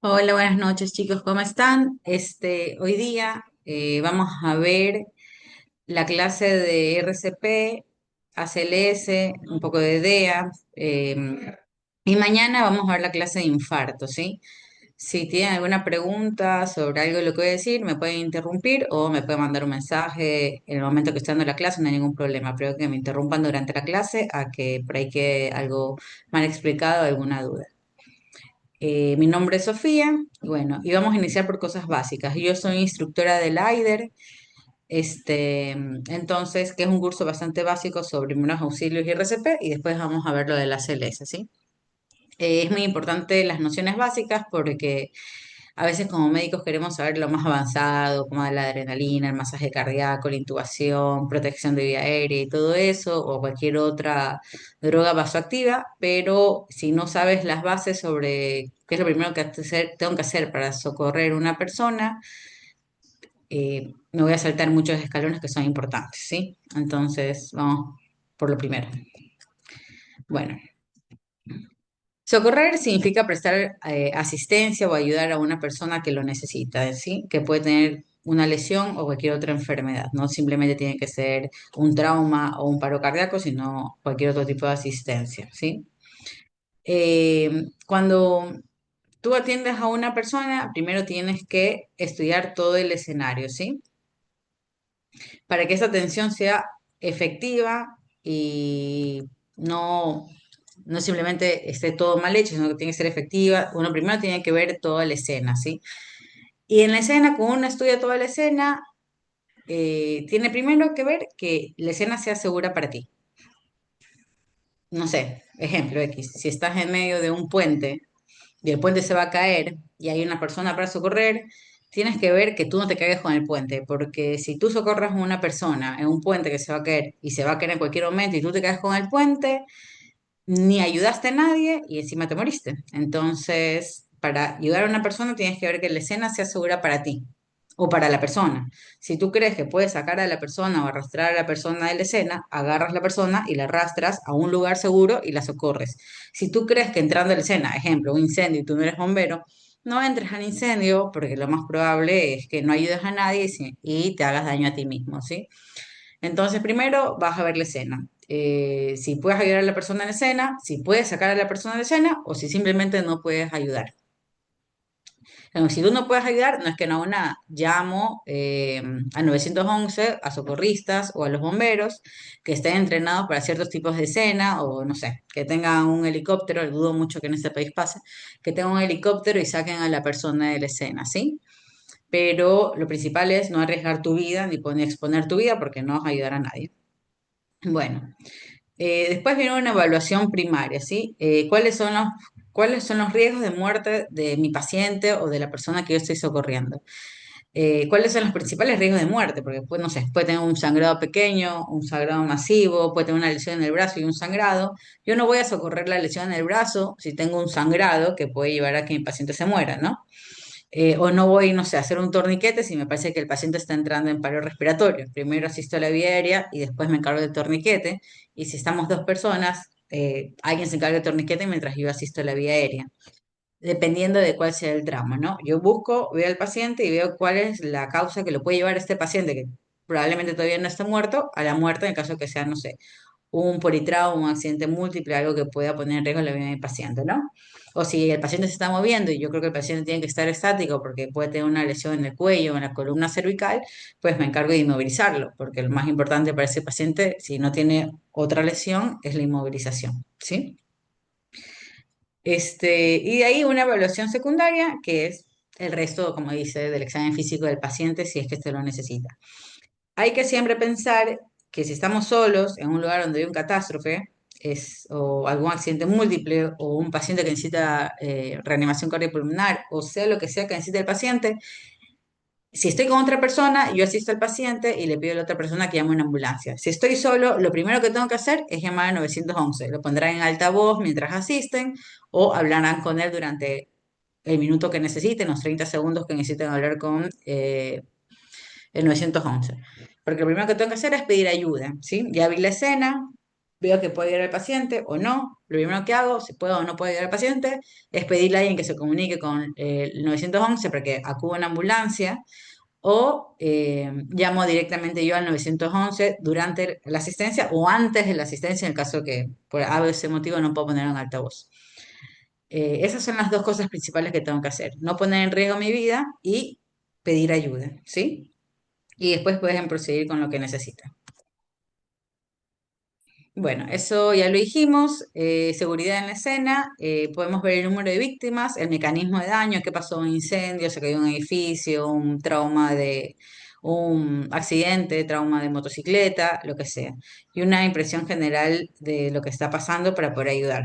Hola, buenas noches chicos, ¿cómo están? Hoy día vamos a ver la clase de RCP, ACLS, un poco de DEA, y mañana vamos a ver la clase de infarto, ¿sí? Si tienen alguna pregunta sobre algo de lo que voy a decir, me pueden interrumpir o me pueden mandar un mensaje en el momento que esté dando la clase, no hay ningún problema, pero que me interrumpan durante la clase a que por ahí quede algo mal explicado, alguna duda. Mi nombre es Sofía, y bueno, y vamos a iniciar por cosas básicas. Yo soy instructora del AIDER, entonces, que es un curso bastante básico sobre primeros auxilios y RCP, y después vamos a ver lo de la CLS, ¿sí? Es muy importante las nociones básicas porque a veces como médicos queremos saber lo más avanzado, como la adrenalina, el masaje cardíaco, la intubación, protección de vía aérea y todo eso, o cualquier otra droga vasoactiva, pero si no sabes las bases sobre qué es lo primero que tengo que hacer para socorrer a una persona, me voy a saltar muchos escalones que son importantes, ¿sí? Entonces, vamos por lo primero. Bueno. Socorrer significa prestar asistencia o ayudar a una persona que lo necesita, ¿sí? Que puede tener una lesión o cualquier otra enfermedad. No simplemente tiene que ser un trauma o un paro cardíaco, sino cualquier otro tipo de asistencia, ¿sí? Cuando tú atiendes a una persona, primero tienes que estudiar todo el escenario, ¿sí? Para que esa atención sea efectiva y no, no simplemente esté todo mal hecho, sino que tiene que ser efectiva. Uno primero tiene que ver toda la escena, ¿sí? Y en la escena, cuando uno estudia toda la escena, tiene primero que ver que la escena sea segura para ti. No sé, ejemplo X, si estás en medio de un puente y el puente se va a caer y hay una persona para socorrer, tienes que ver que tú no te caigas con el puente, porque si tú socorres a una persona en un puente que se va a caer y se va a caer en cualquier momento y tú te caes con el puente, ni ayudaste a nadie y encima te moriste. Entonces, para ayudar a una persona tienes que ver que la escena sea segura para ti o para la persona. Si tú crees que puedes sacar a la persona o arrastrar a la persona de la escena, agarras la persona y la arrastras a un lugar seguro y la socorres. Si tú crees que entrando a la escena, ejemplo, un incendio y tú no eres bombero, no entres al incendio porque lo más probable es que no ayudes a nadie y te hagas daño a ti mismo, ¿sí? Entonces, primero vas a ver la escena. Si puedes ayudar a la persona en la escena, si puedes sacar a la persona de la escena o si simplemente no puedes ayudar. Si tú no puedes ayudar, no es que no hago nada. Llamo a 911, a socorristas o a los bomberos que estén entrenados para ciertos tipos de escena o no sé, que tengan un helicóptero, dudo mucho que en este país pase, que tengan un helicóptero y saquen a la persona de la escena, ¿sí? Pero lo principal es no arriesgar tu vida ni exponer tu vida porque no vas a ayudar a nadie. Bueno, después viene una evaluación primaria, ¿sí? ¿Cuáles son los riesgos de muerte de mi paciente o de la persona que yo estoy socorriendo? ¿Cuáles son los principales riesgos de muerte? Porque, pues, no sé, puede tener un sangrado pequeño, un sangrado masivo, puede tener una lesión en el brazo y un sangrado. Yo no voy a socorrer la lesión en el brazo si tengo un sangrado que puede llevar a que mi paciente se muera, ¿no? O no voy, no sé, a hacer un torniquete si me parece que el paciente está entrando en paro respiratorio. Primero asisto a la vía aérea y después me encargo del torniquete. Y si estamos dos personas, alguien se encarga del torniquete mientras yo asisto a la vía aérea, dependiendo de cuál sea el trauma, ¿no? Yo busco, veo al paciente y veo cuál es la causa que lo puede llevar a este paciente, que probablemente todavía no está muerto, a la muerte en el caso que sea, no sé, un politrauma, un accidente múltiple, algo que pueda poner en riesgo la vida del paciente, ¿no? O si el paciente se está moviendo y yo creo que el paciente tiene que estar estático porque puede tener una lesión en el cuello o en la columna cervical, pues me encargo de inmovilizarlo, porque lo más importante para ese paciente, si no tiene otra lesión, es la inmovilización, ¿sí? Y de ahí una evaluación secundaria, que es el resto, como dice, del examen físico del paciente, si es que este lo necesita. Hay que siempre pensar que si estamos solos en un lugar donde hay un catástrofe, o algún accidente múltiple, o un paciente que necesita reanimación cardiopulmonar, o sea lo que sea que necesite el paciente, si estoy con otra persona, yo asisto al paciente y le pido a la otra persona que llame una ambulancia. Si estoy solo, lo primero que tengo que hacer es llamar a 911. Lo pondrán en altavoz mientras asisten o hablarán con él durante el minuto que necesiten, los 30 segundos que necesiten hablar con el 911. Porque lo primero que tengo que hacer es pedir ayuda, ¿sí? Ya vi la escena, veo que puede ayudar al paciente o no, lo primero que hago, si puedo o no puedo ayudar al paciente, es pedirle a alguien que se comunique con el 911 para que acuda una ambulancia o llamo directamente yo al 911 durante la asistencia o antes de la asistencia en el caso que por a ese motivo no puedo poner en altavoz. Esas son las dos cosas principales que tengo que hacer. No poner en riesgo mi vida y pedir ayuda, ¿sí? Y después pueden proseguir con lo que necesitan. Bueno, eso ya lo dijimos. Seguridad en la escena. Podemos ver el número de víctimas, el mecanismo de daño, qué pasó, un incendio, se cayó un edificio, un trauma de un accidente, trauma de motocicleta, lo que sea. Y una impresión general de lo que está pasando para poder ayudar,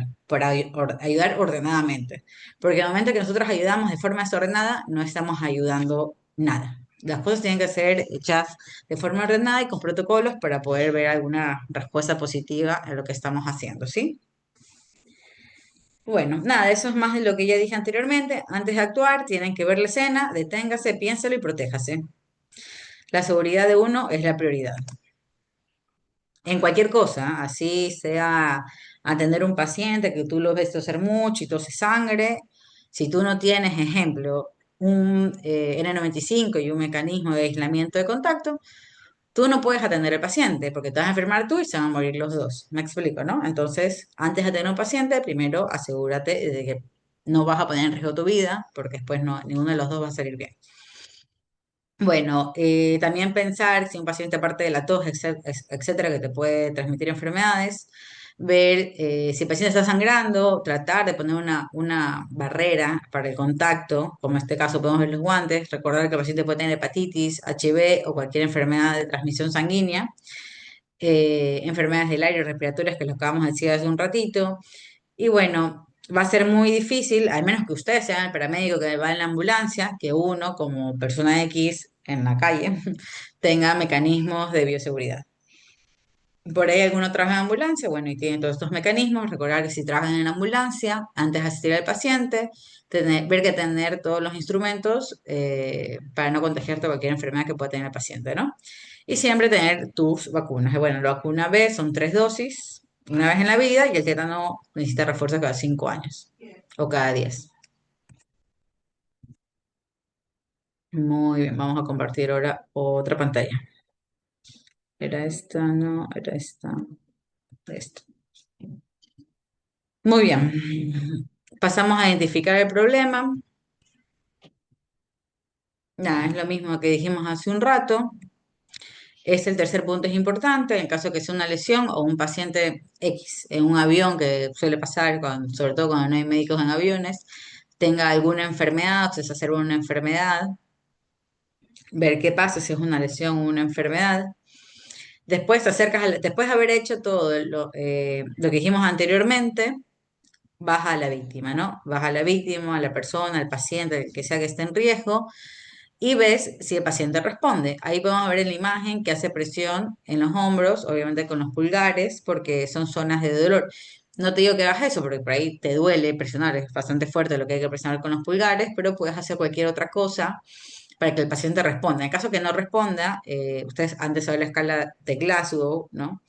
ayudar ordenadamente. Porque en el momento que nosotros ayudamos de forma desordenada, no estamos ayudando nada. Las cosas tienen que ser hechas de forma ordenada y con protocolos para poder ver alguna respuesta positiva a lo que estamos haciendo, ¿sí? Bueno, nada, eso es más de lo que ya dije anteriormente. Antes de actuar, tienen que ver la escena, deténgase, piénselo y protéjase. La seguridad de uno es la prioridad. En cualquier cosa, así sea atender a un paciente que tú lo ves toser mucho y tose sangre, si tú no tienes, ejemplo, un N95 y un mecanismo de aislamiento de contacto, tú no puedes atender al paciente porque te vas a enfermar tú y se van a morir los dos. Me explico, ¿no? Entonces, antes de atender a un paciente, primero asegúrate de que no vas a poner en riesgo tu vida porque después no, ninguno de los dos va a salir bien. Bueno, también pensar si un paciente aparte de la tos, etcétera, que te puede transmitir enfermedades, ver si el paciente está sangrando, tratar de poner una barrera para el contacto, como en este caso podemos ver los guantes, recordar que el paciente puede tener hepatitis, HIV o cualquier enfermedad de transmisión sanguínea, enfermedades del aire respiratorias que lo acabamos de decir hace un ratito, y bueno, va a ser muy difícil, al menos que ustedes sean el paramédico que va en la ambulancia, que uno como persona X en la calle tenga mecanismos de bioseguridad. Por ahí alguno trabaja en ambulancia, bueno, y tiene todos estos mecanismos. Recordar que si trabajan en ambulancia, antes de asistir al paciente, ver que tener todos los instrumentos para no contagiarte cualquier enfermedad que pueda tener el paciente, ¿no? Y siempre tener tus vacunas. Bueno, la vacuna B son 3 dosis, una vez en la vida, y el tétano necesita refuerzo cada 5 años o cada 10. Muy bien, vamos a compartir ahora otra pantalla. Era esta, no, era esta. Muy bien. Pasamos a identificar el problema. Nada, es lo mismo que dijimos hace un rato. Es el tercer punto, es importante, en caso que sea una lesión o un paciente X en un avión, que suele pasar, sobre todo cuando no hay médicos en aviones, tenga alguna enfermedad o se exacerba una enfermedad, ver qué pasa si es una lesión o una enfermedad. Después te acercas, después de haber hecho todo lo que dijimos anteriormente, vas a la víctima, ¿no? Vas a la víctima, a la persona, al paciente, el que sea que esté en riesgo, y ves si el paciente responde. Ahí podemos ver en la imagen que hace presión en los hombros, obviamente con los pulgares, porque son zonas de dolor. No te digo que hagas eso, porque por ahí te duele presionar, es bastante fuerte lo que hay que presionar con los pulgares, pero puedes hacer cualquier otra cosa para que el paciente responda. En caso que no responda, ustedes antes saben la escala de Glasgow, ¿no?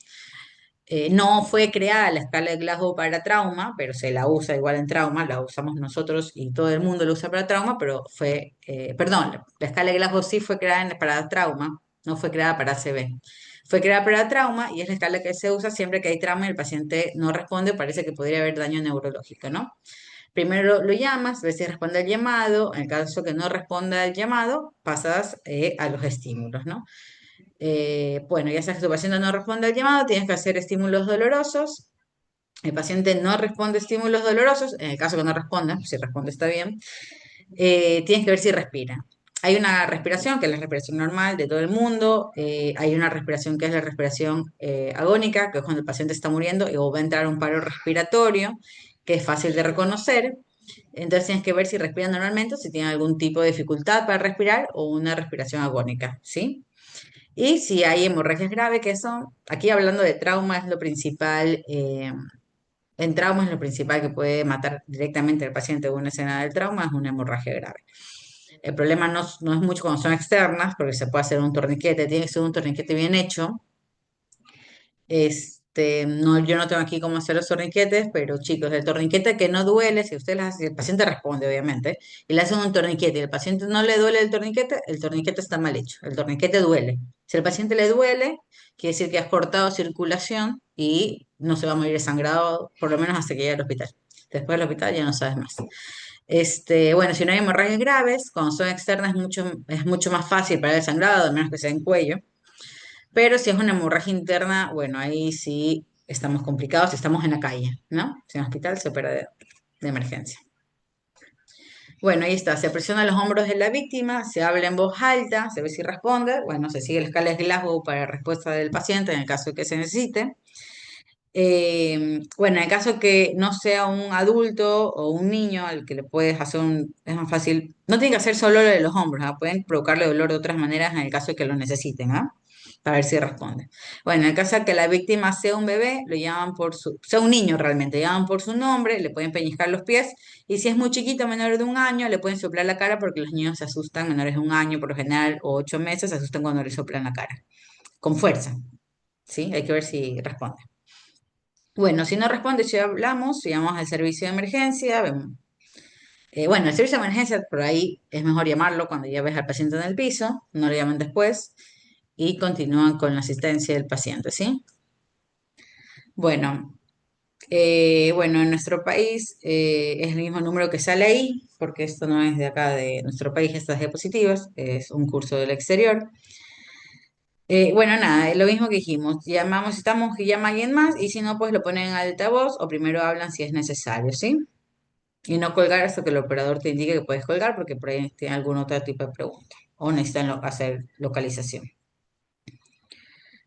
No fue creada la escala de Glasgow para trauma, pero se la usa igual en trauma, la usamos nosotros y todo el mundo lo usa para trauma, pero perdón, la escala de Glasgow sí fue creada para trauma, no fue creada para ACV. Fue creada para trauma y es la escala que se usa siempre que hay trauma y el paciente no responde, parece que podría haber daño neurológico, ¿no? Primero lo llamas, ves si responde al llamado, en el caso que no responda al llamado, pasas a los estímulos, ¿no? Bueno, ya sabes que tu paciente no responde al llamado, tienes que hacer estímulos dolorosos. El paciente no responde a estímulos dolorosos, en el caso que no responda, si responde está bien, tienes que ver si respira. Hay una respiración, que es la respiración normal de todo el mundo, hay una respiración que es la respiración agónica, que es cuando el paciente está muriendo y o va a entrar un paro respiratorio, que es fácil de reconocer. Entonces tienes que ver si respira normalmente o si tiene algún tipo de dificultad para respirar o una respiración agónica, ¿sí? Y si hay hemorragias graves, que son, aquí hablando de trauma, es lo principal, en trauma es lo principal que puede matar directamente al paciente de una escena del trauma, es una hemorragia grave. El problema no es mucho cuando son externas, porque se puede hacer un torniquete, tiene que ser un torniquete bien hecho, No, yo no tengo aquí cómo hacer los torniquetes, pero chicos, el torniquete que no duele, si usted si el paciente responde, obviamente, y le hacen un torniquete y el paciente no le duele el torniquete está mal hecho. El torniquete duele. Si al paciente le duele, quiere decir que has cortado circulación y no se va a morir desangrado, por lo menos hasta que llegue al hospital. Después del hospital ya no sabes más. Bueno, si no hay hemorragias graves, cuando son externas es mucho más fácil para el sangrado, al menos que sea en cuello. Pero si es una hemorragia interna, bueno, ahí sí estamos complicados, estamos en la calle, ¿no? Si en el hospital se opera de emergencia. Bueno, ahí está, se presiona los hombros de la víctima, se habla en voz alta, se ve si responde, bueno, se sigue la escala de Glasgow para respuesta del paciente en el caso de que se necesite. Bueno, en el caso que no sea un adulto o un niño al que le puedes hacer es más fácil, no tiene que hacer solo lo de los hombros, ¿ah? Pueden provocarle dolor de otras maneras en el caso de que lo necesiten, ¿ah? Para ver si responde. Bueno, en el caso de que la víctima sea un bebé, lo llaman sea un niño realmente, llaman por su nombre, le pueden pellizcar los pies, y si es muy chiquito, menor de un año, le pueden soplar la cara porque los niños se asustan, menores de un año por lo general, o 8 meses, se asustan cuando le soplan la cara, con fuerza, ¿sí? Hay que ver si responde. Bueno, si no responde, ya hablamos, llamamos al servicio de emergencia. Bueno, el servicio de emergencia, por ahí es mejor llamarlo cuando ya ves al paciente en el piso, no lo llaman después y continúan con la asistencia del paciente, ¿sí? Bueno, bueno, en nuestro país es el mismo número que sale ahí, porque esto no es de acá de nuestro país, estas diapositivas, es un curso del exterior. Bueno, nada, es lo mismo que dijimos, llamamos, estamos que llama alguien más y si no, pues lo ponen en altavoz o primero hablan si es necesario, ¿sí? Y no colgar hasta que el operador te indique que puedes colgar porque por ahí tiene algún otro tipo de pregunta o necesitan hacer localización.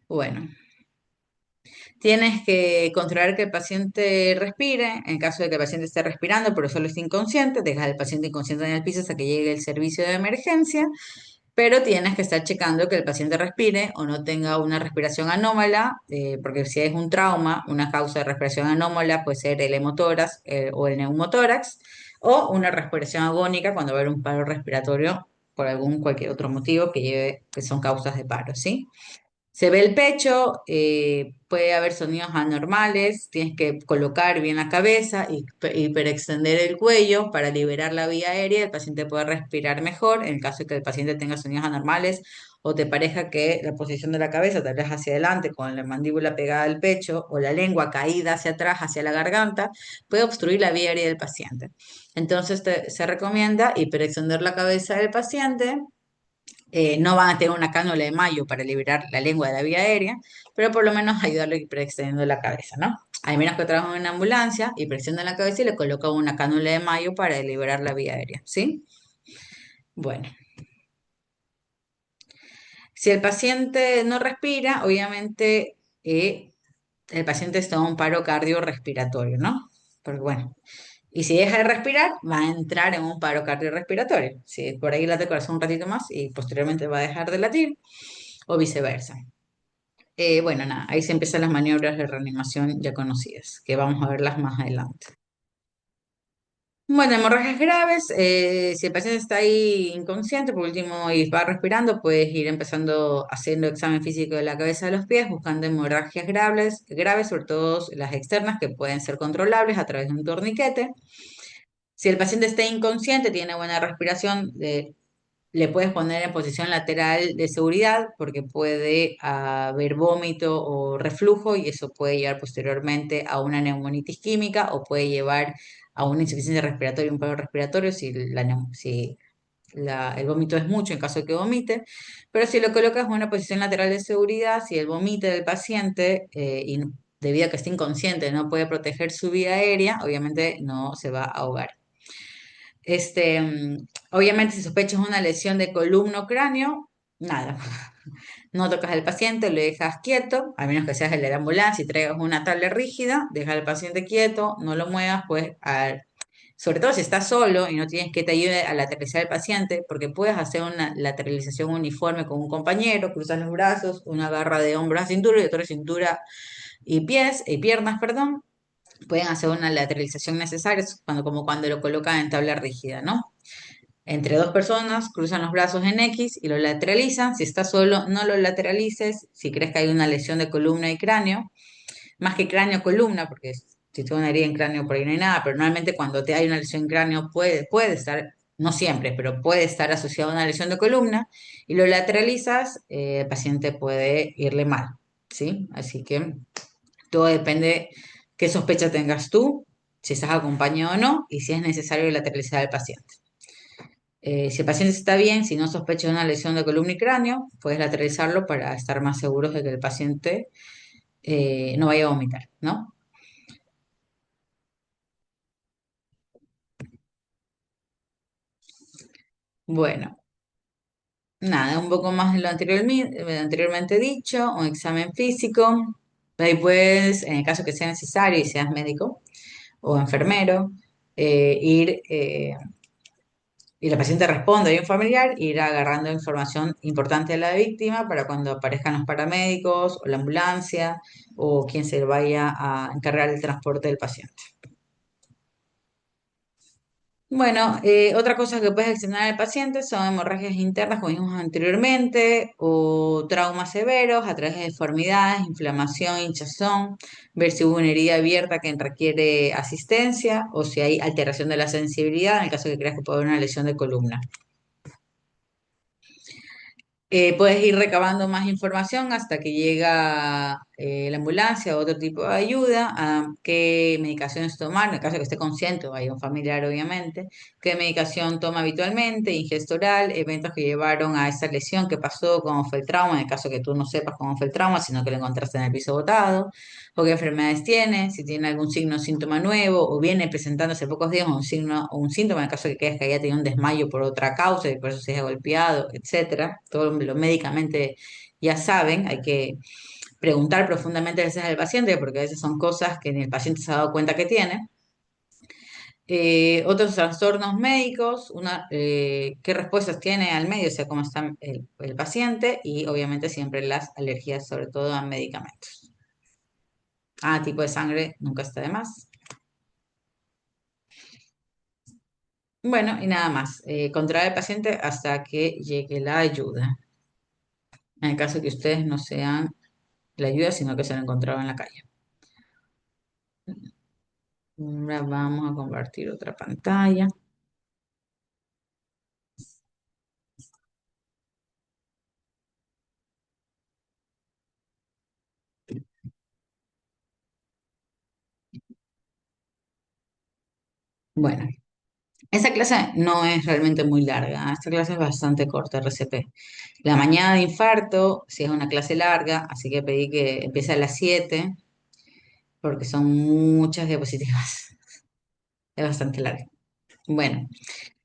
Bueno, tienes que controlar que el paciente respire. En caso de que el paciente esté respirando pero solo esté inconsciente, dejas al paciente inconsciente en el piso hasta que llegue el servicio de emergencia. Pero tienes que estar checando que el paciente respire o no tenga una respiración anómala, porque si es un trauma, una causa de respiración anómala puede ser el hemotórax o el neumotórax, o una respiración agónica cuando va a haber un paro respiratorio por cualquier otro motivo que son causas de paro, ¿sí? Se ve el pecho, puede haber sonidos anormales, tienes que colocar bien la cabeza y hiperextender el cuello para liberar la vía aérea, el paciente puede respirar mejor. En el caso de que el paciente tenga sonidos anormales o te parezca que la posición de la cabeza tal vez hacia adelante con la mandíbula pegada al pecho o la lengua caída hacia atrás, hacia la garganta, puede obstruir la vía aérea del paciente. Entonces se recomienda hiperextender la cabeza del paciente. No van a tener una cánula de mayo para liberar la lengua de la vía aérea, pero por lo menos ayudarle hiperextendiendo la cabeza, ¿no? Al menos que trabajen en una ambulancia, hiperextienden la cabeza y le colocan una cánula de mayo para liberar la vía aérea, ¿sí? Bueno, si el paciente no respira, obviamente el paciente está en un paro cardiorrespiratorio, ¿no? Porque bueno, y si deja de respirar, va a entrar en un paro cardiorrespiratorio. Si por ahí late el corazón un ratito más y posteriormente va a dejar de latir, o viceversa. Bueno, nada, ahí se empiezan las maniobras de reanimación ya conocidas, que vamos a verlas más adelante. Bueno, hemorragias graves, si el paciente está ahí inconsciente, por último, y va respirando, puedes ir empezando haciendo examen físico de la cabeza a los pies, buscando hemorragias graves, sobre todo las externas, que pueden ser controlables a través de un torniquete. Si el paciente está inconsciente, tiene buena respiración, le puedes poner en posición lateral de seguridad porque puede haber vómito o reflujo y eso puede llevar posteriormente a una neumonitis química o puede llevar a una insuficiencia respiratoria, un paro respiratorio si el vómito es mucho en caso de que vomite. Pero si lo colocas en una posición lateral de seguridad, si el vómito del paciente y debido a que está inconsciente no puede proteger su vía aérea, obviamente no se va a ahogar. Obviamente, si sospechas una lesión de columna o cráneo, nada. No tocas al paciente, lo dejas quieto, a menos que seas el de la ambulancia y traigas una tabla rígida, deja al paciente quieto, no lo muevas, pues, sobre todo si estás solo y no tienes que te ayude a lateralizar al paciente, porque puedes hacer una lateralización uniforme con un compañero, cruzas los brazos, una garra de hombros a cintura y otra de cintura y pies, y piernas, perdón, pueden hacer una lateralización necesaria, como cuando lo colocan en tabla rígida, ¿no? Entre dos personas, cruzan los brazos en X y lo lateralizan. Si estás solo, no lo lateralices. Si crees que hay una lesión de columna y cráneo, más que cráneo-columna, porque si tuvo una herida en cráneo por ahí no hay nada, pero normalmente cuando te hay una lesión en cráneo puede estar, no siempre, pero puede estar asociada a una lesión de columna y lo lateralizas, el paciente puede irle mal, ¿sí? Así que todo depende qué sospecha tengas tú, si estás acompañado o no, y si es necesario lateralizar al paciente. Si el paciente está bien, si no sospecha de una lesión de columna y cráneo, puedes lateralizarlo para estar más seguros de que el paciente no vaya a vomitar, ¿no? Bueno, nada, un poco más de lo anteriormente dicho, un examen físico. Ahí puedes, en el caso que sea necesario y seas médico o enfermero, ir y la paciente responde, hay un familiar, ir agarrando información importante de la víctima para cuando aparezcan los paramédicos o la ambulancia o quien se vaya a encargar del transporte del paciente. Bueno, otra cosa que puedes examinar al paciente son hemorragias internas, como vimos anteriormente, o traumas severos a través de deformidades, inflamación, hinchazón, ver si hubo una herida abierta que requiere asistencia o si hay alteración de la sensibilidad en el caso de que creas que puede haber una lesión de columna. Puedes ir recabando más información hasta que llega la ambulancia o otro tipo de ayuda, a qué medicaciones tomar, en el caso de que esté consciente o hay un familiar obviamente, qué medicación toma habitualmente, ingesta oral, eventos que llevaron a esa lesión, qué pasó, cómo fue el trauma, en el caso que tú no sepas cómo fue el trauma, sino que lo encontraste en el piso botado, o qué enfermedades tiene, si tiene algún signo o síntoma nuevo, o viene presentándose pocos días un signo o un síntoma, en el caso de que creas que haya tenido un desmayo por otra causa y por eso se haya golpeado, etcétera. Todo lo médicamente ya saben, hay que preguntar profundamente a veces al paciente, porque a veces son cosas que ni el paciente se ha dado cuenta que tiene. Otros trastornos médicos, qué respuestas tiene al medio, o sea, cómo está el paciente y obviamente siempre las alergias, sobre todo a medicamentos. Ah, tipo de sangre nunca está de más. Bueno, y nada más. Controlar al paciente hasta que llegue la ayuda. En el caso que ustedes no sean la ayuda, sino que se lo encontraron en la calle. Ahora vamos a compartir otra pantalla. Bueno, esta clase no es realmente muy larga. Esta clase es bastante corta, RCP. La mañana de infarto, si es una clase larga, así que pedí que empiece a las 7 porque son muchas diapositivas. Es bastante larga. Bueno,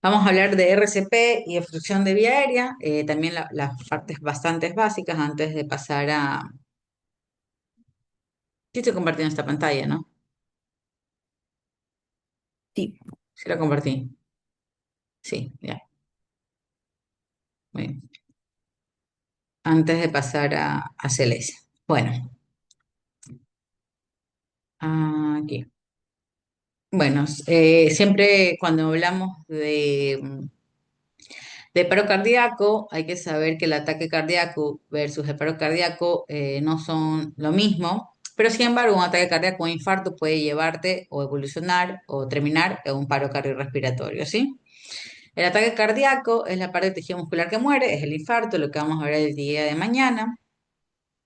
vamos a hablar de RCP y obstrucción de vía aérea, también las partes bastante básicas antes de pasar a... Sí estoy compartiendo esta pantalla, ¿no? Sí. Sí la compartí. Sí, ya. Muy bien. Antes de pasar a Celeste. Bueno, aquí. Bueno, siempre cuando hablamos de paro cardíaco, hay que saber que el ataque cardíaco versus el paro cardíaco no son lo mismo, pero sin embargo un ataque cardíaco o infarto puede llevarte o evolucionar o terminar en un paro cardiorrespiratorio, ¿sí? El ataque cardíaco es la parte del tejido muscular que muere, es el infarto, lo que vamos a ver el día de mañana,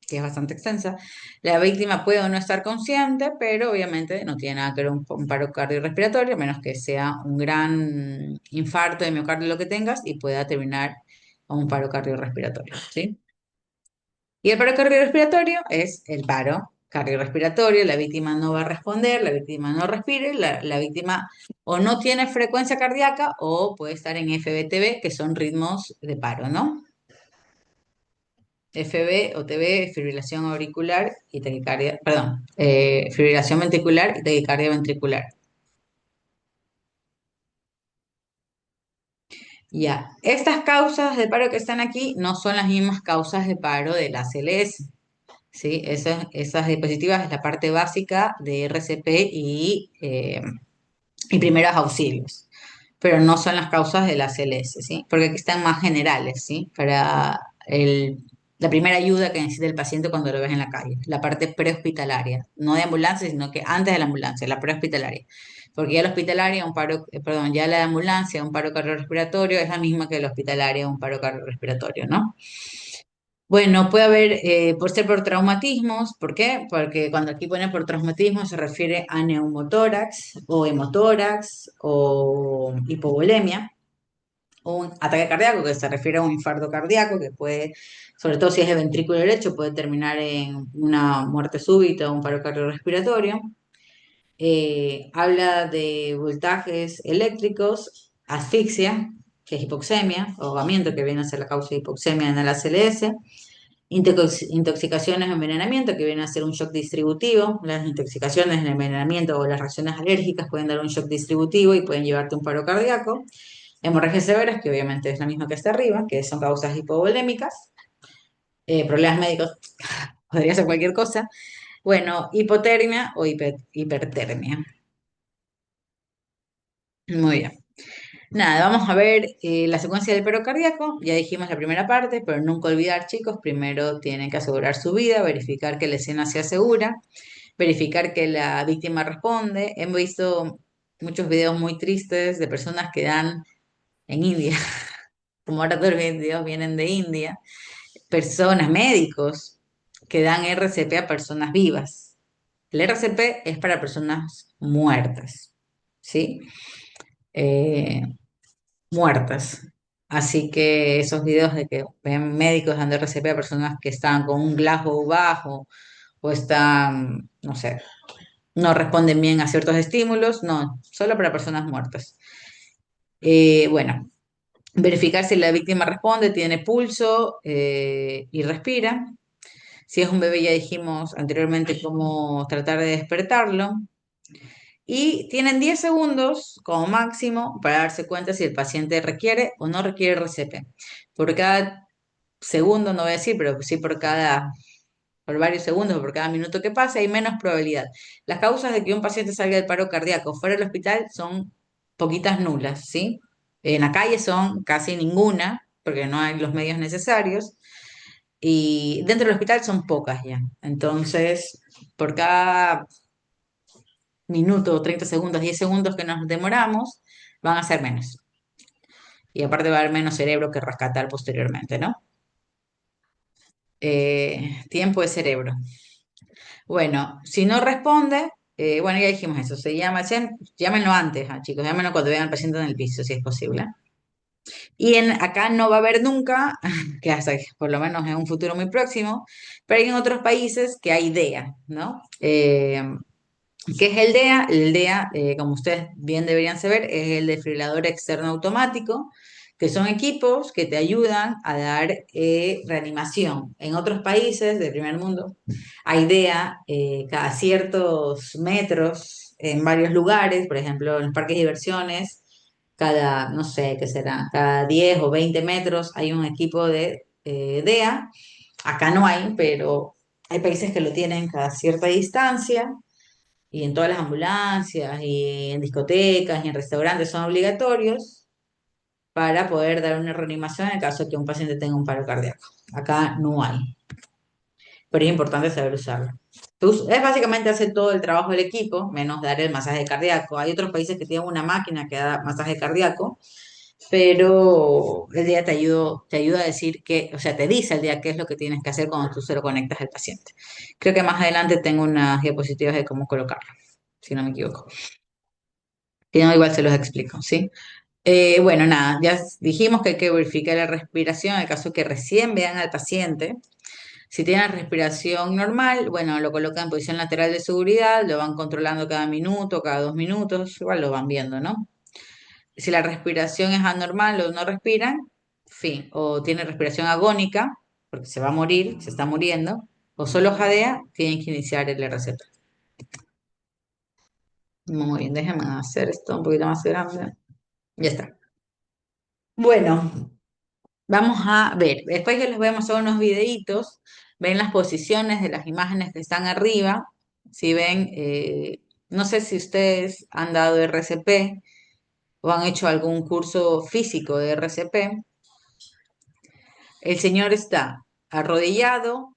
que es bastante extensa. La víctima puede o no estar consciente, pero obviamente no tiene nada que ver un paro cardiorrespiratorio, a menos que sea un gran infarto de miocardio lo que tengas y pueda terminar a un paro cardiorrespiratorio, ¿sí? Y el paro cardiorrespiratorio es el paro cardiorrespiratorio, la víctima no va a responder, la víctima no respire, la víctima o no tiene frecuencia cardíaca o puede estar en FBTB, que son ritmos de paro, ¿no? FB o TB, fibrilación auricular y taquicardia, perdón, fibrilación ventricular y taquicardia ventricular. Ya, estas causas de paro que están aquí no son las mismas causas de paro de la CLS, ¿sí? Esas diapositivas es la parte básica de RCP y primeros auxilios, pero no son las causas de la CLS, ¿sí? Porque aquí están más generales, ¿sí? Para la primera ayuda que necesita el paciente cuando lo ves en la calle, la parte prehospitalaria, no de ambulancia, sino que antes de la ambulancia, la prehospitalaria. Porque ya la hospitalaria, un paro, perdón, ya la ambulancia, un paro cardiorrespiratorio, es la misma que la hospitalaria, un paro cardiorrespiratorio, ¿no? Bueno, puede haber, por ser por traumatismos, ¿por qué? Porque cuando aquí pone por traumatismo se refiere a neumotórax o hemotórax o hipovolemia o un ataque cardíaco que se refiere a un infarto cardíaco que puede, sobre todo si es de ventrículo derecho, puede terminar en una muerte súbita o un paro cardiorrespiratorio. Habla de voltajes eléctricos, asfixia, que es hipoxemia, ahogamiento, que viene a ser la causa de hipoxemia en el ACLS, intoxicaciones o envenenamiento, que viene a ser un shock distributivo. Las intoxicaciones, el envenenamiento o las reacciones alérgicas pueden dar un shock distributivo y pueden llevarte a un paro cardíaco. Hemorragias severas, que obviamente es la misma que está arriba, que son causas hipovolémicas. Problemas médicos, podría ser cualquier cosa. Bueno, hipotermia o hipertermia. Muy bien. Nada, vamos a ver la secuencia del paro cardíaco. Ya dijimos la primera parte, pero nunca olvidar, chicos, primero tienen que asegurar su vida, verificar que la escena sea segura, verificar que la víctima responde. Hemos visto muchos videos muy tristes de personas que dan en India, como ahora todos los videos vienen de India, personas, médicos, que dan RCP a personas vivas. El RCP es para personas muertas, ¿sí? Eh, muertas. Así que esos videos de que ven médicos dando RCP a personas que están con un Glasgow bajo o están, no sé, no responden bien a ciertos estímulos, no, solo para personas muertas. Bueno, verificar si la víctima responde, tiene pulso y respira. Si es un bebé, ya dijimos anteriormente cómo tratar de despertarlo. Y tienen 10 segundos como máximo para darse cuenta si el paciente requiere o no requiere RCP. Por cada segundo, no voy a decir, pero sí por varios segundos, por cada minuto que pase, hay menos probabilidad. Las causas de que un paciente salga del paro cardíaco fuera del hospital son poquitas nulas, ¿sí? En la calle son casi ninguna, porque no hay los medios necesarios. Y dentro del hospital son pocas ya. Entonces, por cada minuto, 30 segundos, 10 segundos que nos demoramos, van a ser menos. Y aparte va a haber menos cerebro que rescatar posteriormente, ¿no? Tiempo de cerebro. Bueno, si no responde, bueno, ya dijimos eso, se llama, llámenlo antes, chicos, llámenlo cuando vean al paciente en el piso, si es posible. Y acá no va a haber nunca, que hasta por lo menos en un futuro muy próximo, pero hay en otros países que hay DEA, ¿no? ¿Qué es el DEA? El DEA, como ustedes bien deberían saber, es el desfibrilador externo automático, que son equipos que te ayudan a dar reanimación. En otros países del primer mundo hay DEA cada ciertos metros en varios lugares, por ejemplo, en los parques de diversiones, cada, no sé qué será, cada 10 o 20 metros hay un equipo de DEA. Acá no hay, pero hay países que lo tienen cada cierta distancia y en todas las ambulancias y en discotecas y en restaurantes son obligatorios para poder dar una reanimación en el caso de que un paciente tenga un paro cardíaco. Acá no hay, pero es importante saber usarlo. Es básicamente hacer todo el trabajo del equipo, menos dar el masaje cardíaco. Hay otros países que tienen una máquina que da masaje cardíaco, pero el día te ayuda a decir que, o sea, te dice el día qué es lo que tienes que hacer cuando tú se lo conectas al paciente. Creo que más adelante tengo unas diapositivas de cómo colocarlo, si no me equivoco. Si no, igual se los explico, ¿sí? Bueno, nada, ya dijimos que hay que verificar la respiración en el caso que recién vean al paciente. Si tiene respiración normal, bueno, lo colocan en posición lateral de seguridad, lo van controlando cada minuto, cada 2 minutos, igual lo van viendo, ¿no? Si la respiración es anormal o no respiran, fin, o tiene respiración agónica, porque se va a morir, se está muriendo, o solo jadea, tienen que iniciar el RCP. Muy bien, déjenme hacer esto un poquito más grande. Ya está. Bueno, vamos a ver, después que les voy a mostrar unos videitos, ven las posiciones de las imágenes que están arriba, si ven, no sé si ustedes han dado RCP o han hecho algún curso físico de RCP. El señor está arrodillado,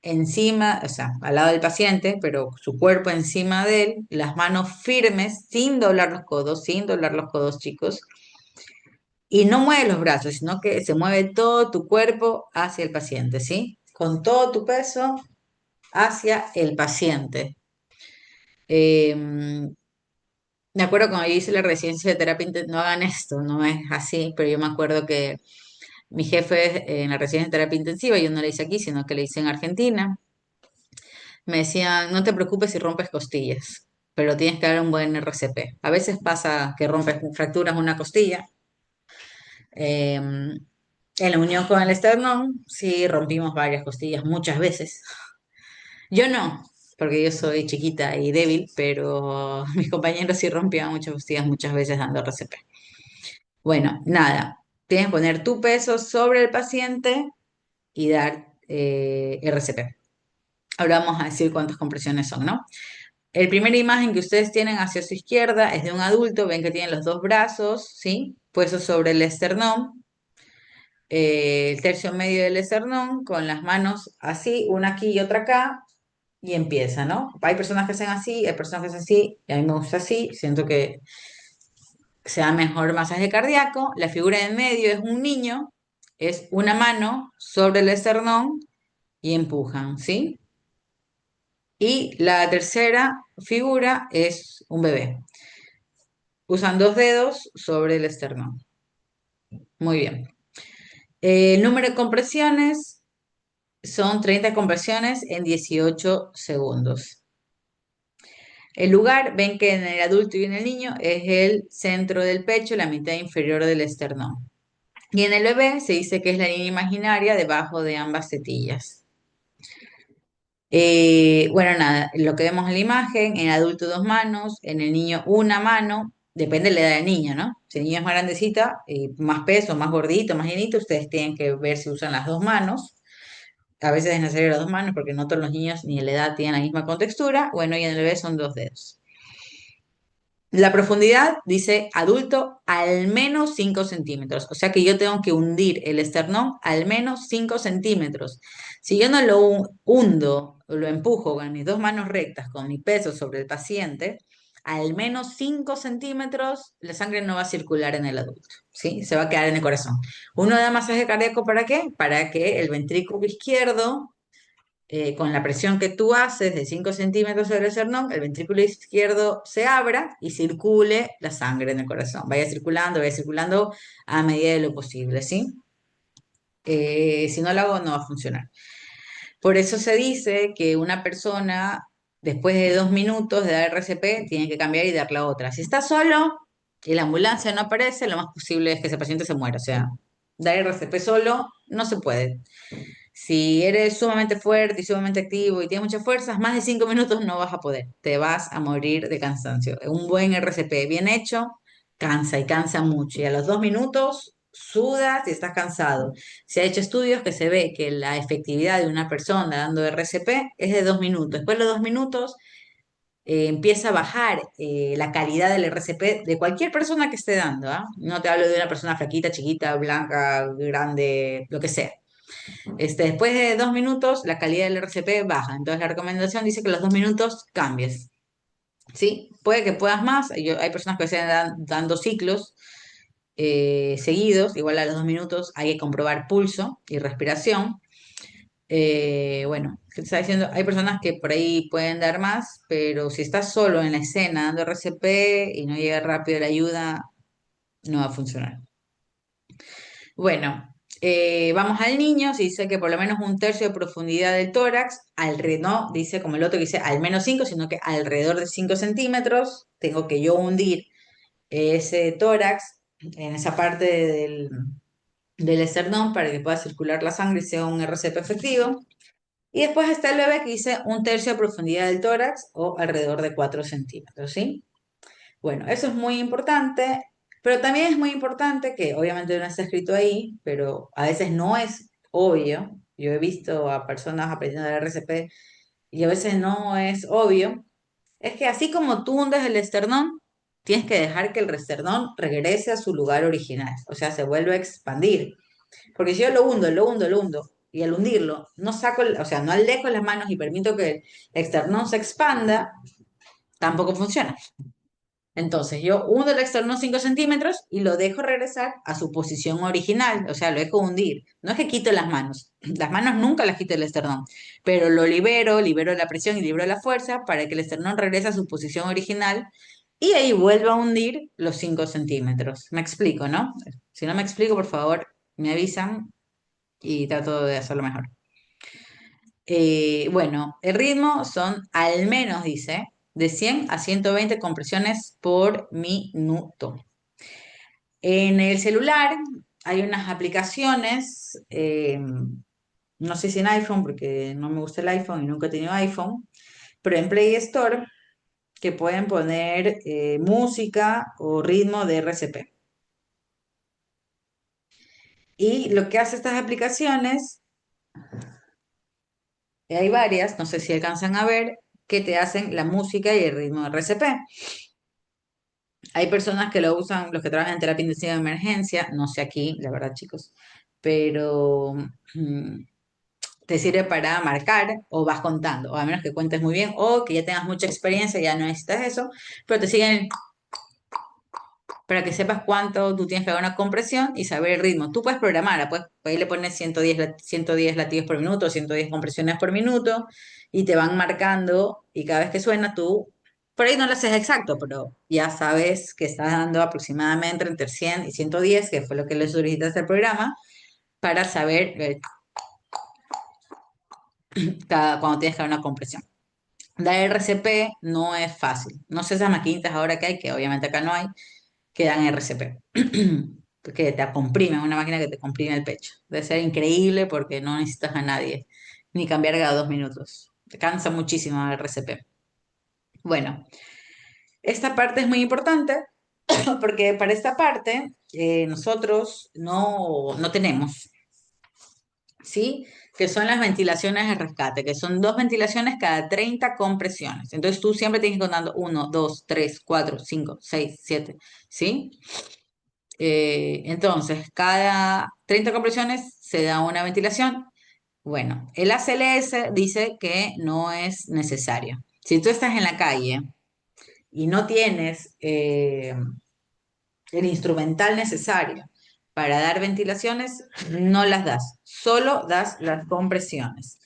encima, o sea, al lado del paciente, pero su cuerpo encima de él, las manos firmes, sin doblar los codos, chicos, y no mueve los brazos, sino que se mueve todo tu cuerpo hacia el paciente, ¿sí? Con todo tu peso hacia el paciente. Me acuerdo cuando yo hice la residencia de terapia, no hagan esto, no es así, pero yo me acuerdo que mi jefe en la residencia de terapia intensiva, yo no le hice aquí, sino que le hice en Argentina, me decían, no te preocupes si rompes costillas, pero tienes que dar un buen RCP. A veces pasa que rompes, fracturas una costilla. En la unión con el esternón, sí rompimos varias costillas muchas veces. Yo no, porque yo soy chiquita y débil, pero mis compañeros sí rompían muchas costillas muchas veces dando RCP. Bueno, nada, tienes que poner tu peso sobre el paciente y dar RCP. Ahora vamos a decir cuántas compresiones son, ¿no? El primera imagen que ustedes tienen hacia su izquierda es de un adulto, ven que tiene los dos brazos, ¿sí? Puestos sobre el esternón, el tercio medio del esternón, con las manos así, una aquí y otra acá, y empieza, ¿no? Hay personas que hacen así, hay personas que hacen así, y a mí me gusta así, siento que se da mejor masaje cardíaco. La figura en medio es un niño, es una mano sobre el esternón y empujan, ¿sí? Y la tercera figura es un bebé. Usan dos dedos sobre el esternón. Muy bien. El número de compresiones son 30 compresiones en 18 segundos. El lugar, ven que en el adulto y en el niño es el centro del pecho, la mitad inferior del esternón. Y en el bebé se dice que es la línea imaginaria debajo de ambas tetillas. Bueno, nada, lo que vemos en la imagen, en el adulto dos manos, en el niño una mano, depende de la edad del niño, ¿no? Si el niño es más grandecita, más peso, más gordito, más llenito, ustedes tienen que ver si usan las dos manos. A veces es necesario las dos manos porque no todos los niños ni en la edad tienen la misma contextura. Bueno, y en el bebé son dos dedos. La profundidad dice adulto al menos 5 centímetros. O sea que yo tengo que hundir el esternón al menos 5 centímetros. Si yo no lo hundo o lo empujo con mis dos manos rectas, con mi peso sobre el paciente, al menos 5 centímetros la sangre no va a circular en el adulto. ¿Sí? Se va a quedar en el corazón. Uno da masaje cardíaco ¿para qué? Para que el ventrículo izquierdo con la presión que tú haces de 5 centímetros sobre el esternón, el ventrículo izquierdo se abra y circule la sangre en el corazón. Vaya circulando a medida de lo posible, ¿sí? Si no lo hago, no va a funcionar. Por eso se dice que una persona, después de 2 minutos de dar RCP, tiene que cambiar y dar la otra. Si está solo y la ambulancia no aparece, lo más posible es que ese paciente se muera. O sea, dar RCP solo no se puede. Si eres sumamente fuerte y sumamente activo y tienes muchas fuerzas, más de 5 minutos no vas a poder. Te vas a morir de cansancio. Un buen RCP bien hecho cansa y cansa mucho. Y a los 2 minutos sudas y estás cansado. Se ha hecho estudios que se ve que la efectividad de una persona dando RCP es de 2 minutos. Después de los 2 minutos empieza a bajar la calidad del RCP de cualquier persona que esté dando. ¿Ah? No te hablo de una persona flaquita, chiquita, blanca, grande, lo que sea. Después de 2 minutos, la calidad del RCP baja. Entonces, la recomendación dice que a los 2 minutos cambies. ¿Sí? Puede que puedas más. Hay personas que se dan dando ciclos seguidos. Igual a los 2 minutos hay que comprobar pulso y respiración. Bueno, ¿qué te está diciendo? Hay personas que por ahí pueden dar más, pero si estás solo en la escena dando RCP y no llega rápido la ayuda, no va a funcionar. Bueno, vamos al niño, se dice que por lo menos un tercio de profundidad del tórax, no dice como el otro que dice al menos 5, sino que alrededor de 5 centímetros, tengo que yo hundir ese tórax en esa parte del esternón para que pueda circular la sangre y sea un RCP efectivo. Y después está el bebé que dice un tercio de profundidad del tórax o alrededor de 4 centímetros, ¿sí? Bueno, eso es muy importante, pero también es muy importante que obviamente no está escrito ahí, pero a veces no es obvio. Yo he visto a personas aprendiendo el RCP y a veces no es obvio. Es que así como tú hundes el esternón, tienes que dejar que el esternón regrese a su lugar original, o sea, se vuelve a expandir. Porque si yo lo hundo, lo hundo, lo hundo, y al hundirlo, no saco, o sea, no alejo las manos y permito que el esternón se expanda, tampoco funciona. Entonces yo hundo el externo 5 centímetros y lo dejo regresar a su posición original, o sea, lo dejo hundir. No es que quito las manos nunca las quito del esternón, pero lo libero, libero la presión y libero la fuerza para que el esternón regrese a su posición original y ahí vuelva a hundir los 5 centímetros. Me explico, ¿no? Si no me explico, por favor, me avisan y trato de hacerlo mejor. Bueno, el ritmo son al menos, dice, de 100 a 120 compresiones por minuto. En el celular hay unas aplicaciones, no sé si en iPhone, porque no me gusta el iPhone y nunca he tenido iPhone, pero en Play Store que pueden poner música o ritmo de RCP. Y lo que hace estas aplicaciones, hay varias, no sé si alcanzan a ver, que te hacen la música y el ritmo de RCP. Hay personas que lo usan, los que trabajan en terapia intensiva de emergencia, no sé aquí, la verdad, chicos, pero te sirve para marcar o vas contando, o a menos que cuentes muy bien o que ya tengas mucha experiencia, ya no necesitas eso, pero te siguen para que sepas cuánto tú tienes que dar una compresión y saber el ritmo. Tú puedes programar, pues ahí le pones 110 latidos por minuto, 110 compresiones por minuto y te van marcando y cada vez que suena tú, por ahí no lo haces exacto, pero ya sabes que estás dando aproximadamente entre 100 y 110, que fue lo que le solicitaste al programa, para saber cuando tienes que dar una compresión. Dar RCP no es fácil. No sé esas maquinitas ahora que hay, que obviamente acá no hay, que dan RCP. Porque te comprimen, una máquina que te comprime el pecho. Debe ser increíble porque no necesitas a nadie, ni cambiar cada 2 minutos. Te cansa muchísimo el RCP. Bueno, esta parte es muy importante porque para esta parte nosotros no tenemos, ¿sí? Que son las ventilaciones de rescate, que son 2 ventilaciones cada 30 compresiones. Entonces tú siempre tienes que ir contando 1, 2, 3, 4, 5, 6, 7, ¿sí? Entonces, cada 30 compresiones se da una ventilación. Bueno, el ACLS dice que no es necesario. Si tú estás en la calle y no tienes el instrumental necesario para dar ventilaciones, no las das, solo das las compresiones.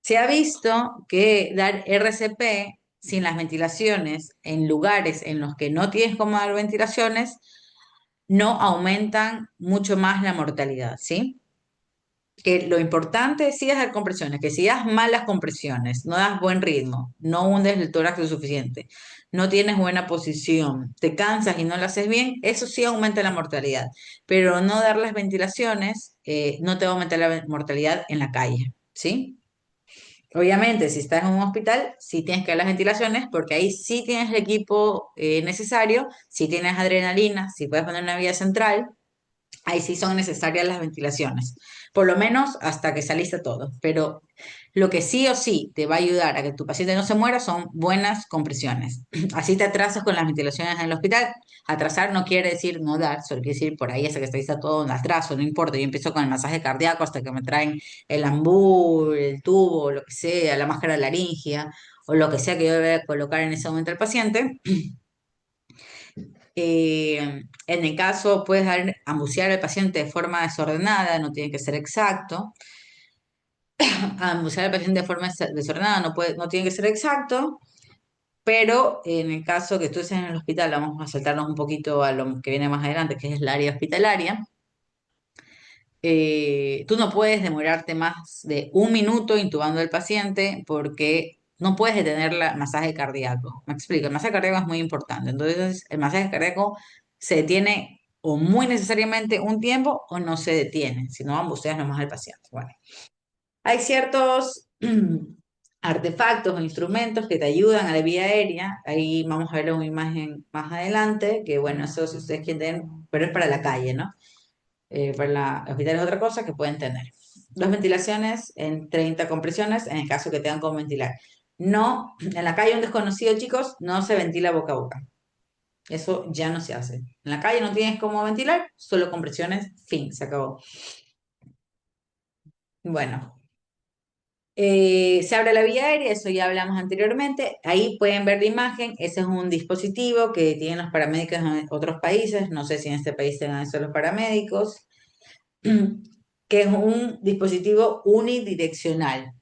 Se ha visto que dar RCP sin las ventilaciones en lugares en los que no tienes cómo dar ventilaciones no aumentan mucho más la mortalidad, ¿sí? Que lo importante sí es dar compresiones, que si das malas compresiones, no das buen ritmo, no hundes el tórax lo suficiente, no tienes buena posición, te cansas y no lo haces bien, eso sí aumenta la mortalidad, pero no dar las ventilaciones no te va a aumentar la mortalidad en la calle, ¿sí? Obviamente, si estás en un hospital, sí tienes que dar las ventilaciones porque ahí sí tienes el equipo necesario, sí tienes adrenalina, sí puedes poner una vía central, ahí sí son necesarias las ventilaciones, por lo menos hasta que saliste todo. Pero lo que sí o sí te va a ayudar a que tu paciente no se muera son buenas compresiones. Así te atrasas con las ventilaciones en el hospital. Atrasar no quiere decir no dar, solo quiere decir por ahí hasta que está todo un atraso, no importa. Yo empiezo con el masaje cardíaco hasta que me traen el ambú, el tubo, lo que sea, la máscara laringia o lo que sea que yo deba colocar en ese momento al paciente. En el caso, puedes dar, ambucear al paciente de forma desordenada, no tiene que ser exacto. Ambucear al paciente de forma desordenada no tiene que ser exacto, pero en el caso que tú estés en el hospital, vamos a saltarnos un poquito a lo que viene más adelante, que es el área hospitalaria. Tú no puedes demorarte más de 1 minuto intubando al paciente porque no puedes detener el masaje cardíaco. Me explico, el masaje cardíaco es muy importante. Entonces, el masaje cardíaco se detiene o muy necesariamente un tiempo o no se detiene, si no ambuceas nomás al paciente. Bueno, hay ciertos artefactos o instrumentos que te ayudan a la vía aérea. Ahí vamos a ver una imagen más adelante, que bueno, eso si ustedes quieren, pero es para la calle, ¿no? Para la hospital es otra cosa que pueden tener. 2 ventilaciones en 30 compresiones en el caso que tengan como ventilar. No, en la calle un desconocido, chicos, no se ventila boca a boca. Eso ya no se hace. En la calle no tienes cómo ventilar, solo compresiones, fin, se acabó. Bueno, se abre la vía aérea, eso ya hablamos anteriormente. Ahí pueden ver la imagen. Ese es un dispositivo que tienen los paramédicos en otros países. No sé si en este país tengan eso los paramédicos, que es un dispositivo unidireccional.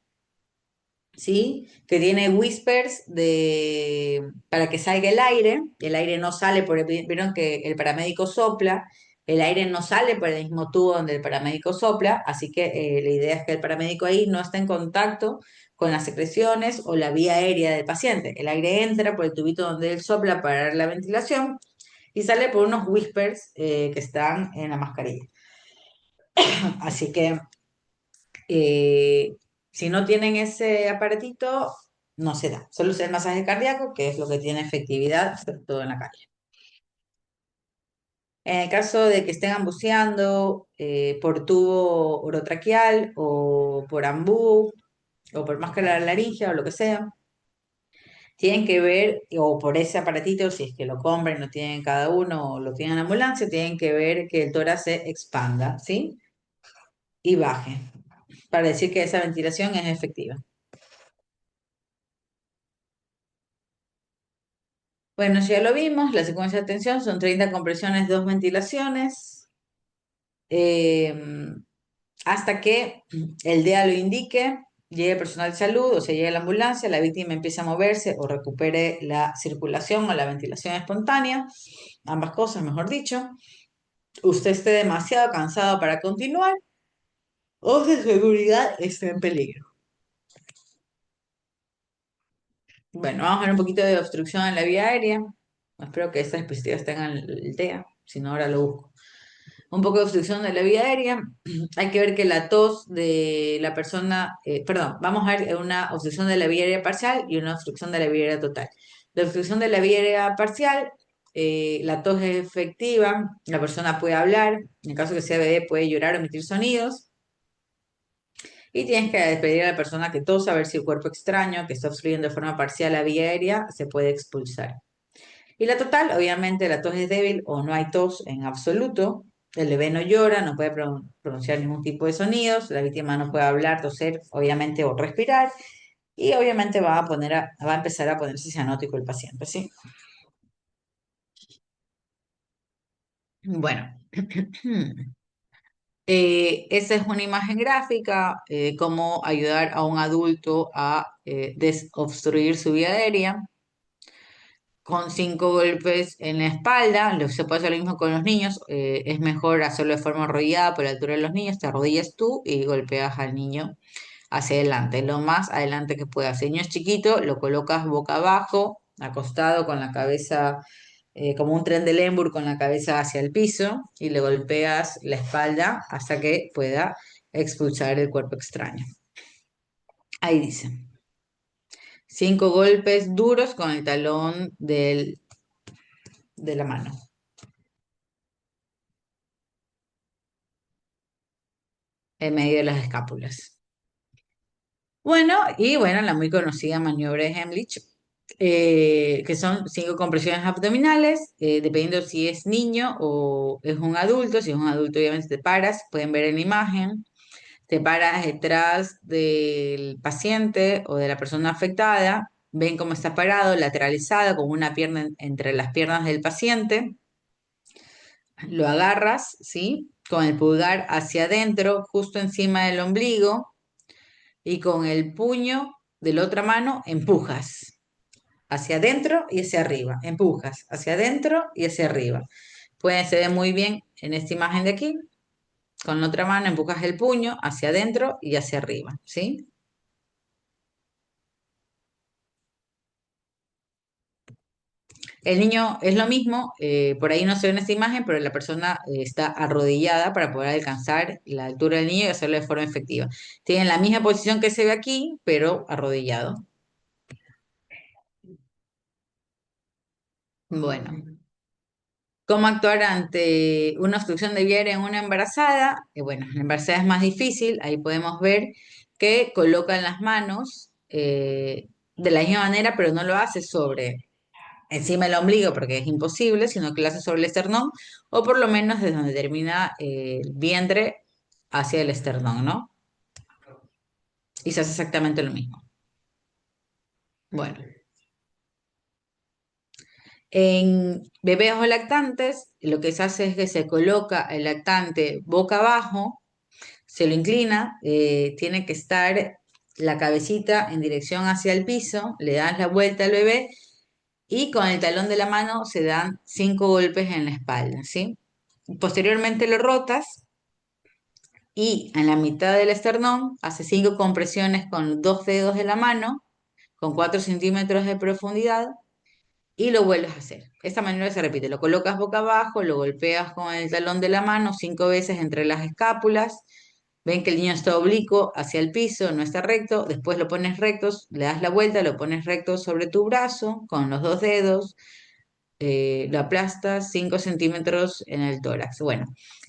¿Sí? Que tiene whispers para que salga el aire no sale vieron que el paramédico sopla, el aire no sale por el mismo tubo donde el paramédico sopla, así que la idea es que el paramédico ahí no está en contacto con las secreciones o la vía aérea del paciente. El aire entra por el tubito donde él sopla para dar la ventilación y sale por unos whispers que están en la mascarilla. Así que eh, si no tienen ese aparatito, no se da. Solo es el masaje cardíaco, que es lo que tiene efectividad, sobre todo en la calle. En el caso de que estén buceando por tubo orotraqueal o por ambú o por máscara laringe o lo que sea, tienen que ver, o por ese aparatito, si es que lo compran y lo tienen cada uno o lo tienen en ambulancia, tienen que ver que el tórax se expanda, ¿sí? Y baje, para decir que esa ventilación es efectiva. Bueno, ya lo vimos, la secuencia de tensión son 30 compresiones, 2 ventilaciones, eh, hasta que el DEA lo indique, llegue el personal de salud, o sea, llegue la ambulancia, la víctima empiece a moverse o recupere la circulación o la ventilación espontánea, ambas cosas, mejor dicho. Usted esté demasiado cansado para continuar o su seguridad esté en peligro. Bueno, vamos a ver un poquito de obstrucción en la vía aérea. Espero que estas dispositivos tengan el DEA, si no, ahora lo busco. Un poco de obstrucción de la vía aérea. Hay que ver que la tos de la persona, perdón, vamos a ver una obstrucción de la vía aérea parcial y una obstrucción de la vía aérea total. La obstrucción de la vía aérea parcial, la tos es efectiva, la persona puede hablar, en el caso que sea bebé puede llorar o emitir sonidos, y tienes que despedir a la persona que tosa, a ver si el cuerpo extraño que está obstruyendo de forma parcial la vía aérea se puede expulsar. Y la total, obviamente la tos es débil o no hay tos en absoluto. El bebé no llora, no puede pronunciar ningún tipo de sonidos, la víctima no puede hablar, toser, obviamente, o respirar. Y obviamente va a empezar a ponerse cianótico el paciente, ¿sí? Bueno, esa es una imagen gráfica, cómo ayudar a un adulto a desobstruir su vía aérea. Con 5 golpes en la espalda, se puede hacer lo mismo con los niños, es mejor hacerlo de forma arrodillada por la altura de los niños, te arrodillas tú y golpeas al niño hacia adelante, lo más adelante que puedas. Si el niño es chiquito, lo colocas boca abajo, acostado con la cabeza, como un tren de Lemburg con la cabeza hacia el piso y le golpeas la espalda hasta que pueda expulsar el cuerpo extraño. Ahí dice, 5 golpes duros con el talón de la mano, en medio de las escápulas. Bueno, y bueno, la muy conocida maniobra de Heimlich, que son 5 compresiones abdominales, dependiendo si es niño o es un adulto. Si es un adulto, obviamente te paras, pueden ver en la imagen, te paras detrás del paciente o de la persona afectada, ven cómo está parado, lateralizado, con una pierna entre las piernas del paciente, lo agarras, ¿sí? Con el pulgar hacia adentro, justo encima del ombligo y con el puño de la otra mano empujas hacia adentro y hacia arriba, empujas hacia adentro y hacia arriba. Se ve muy bien en esta imagen de aquí, con la otra mano empujas el puño hacia adentro y hacia arriba, ¿sí? El niño es lo mismo, por ahí no se ve en esta imagen, pero la persona está arrodillada para poder alcanzar la altura del niño y hacerlo de forma efectiva. Tienen la misma posición que se ve aquí, pero arrodillado. Bueno. ¿Cómo actuar ante una obstrucción de vía aérea en una embarazada? Bueno, la embarazada es más difícil, ahí podemos ver que colocan las manos de la misma manera, pero no lo hace sobre encima del ombligo porque es imposible, sino que lo hace sobre el esternón o por lo menos desde donde termina el vientre hacia el esternón, ¿no? y se hace exactamente lo mismo. Bueno, en bebés o lactantes, lo que se hace es que se coloca el lactante boca abajo, se lo inclina, tiene que estar la cabecita en dirección hacia el piso, le das la vuelta al bebé y con el talón de la mano se dan 5 golpes en la espalda, ¿sí? Posteriormente lo rotas y en la mitad del esternón hace 5 compresiones con 2 dedos de la mano, con 4 centímetros de profundidad y lo vuelves a hacer. Esta manera se repite, lo colocas boca abajo, lo golpeas con el talón de la mano 5 veces entre las escápulas. Ven que el niño está oblicuo hacia el piso, no está recto, después lo pones recto, le das la vuelta, lo pones recto sobre tu brazo con los 2 dedos, lo aplastas 5 centímetros en el tórax. Bueno,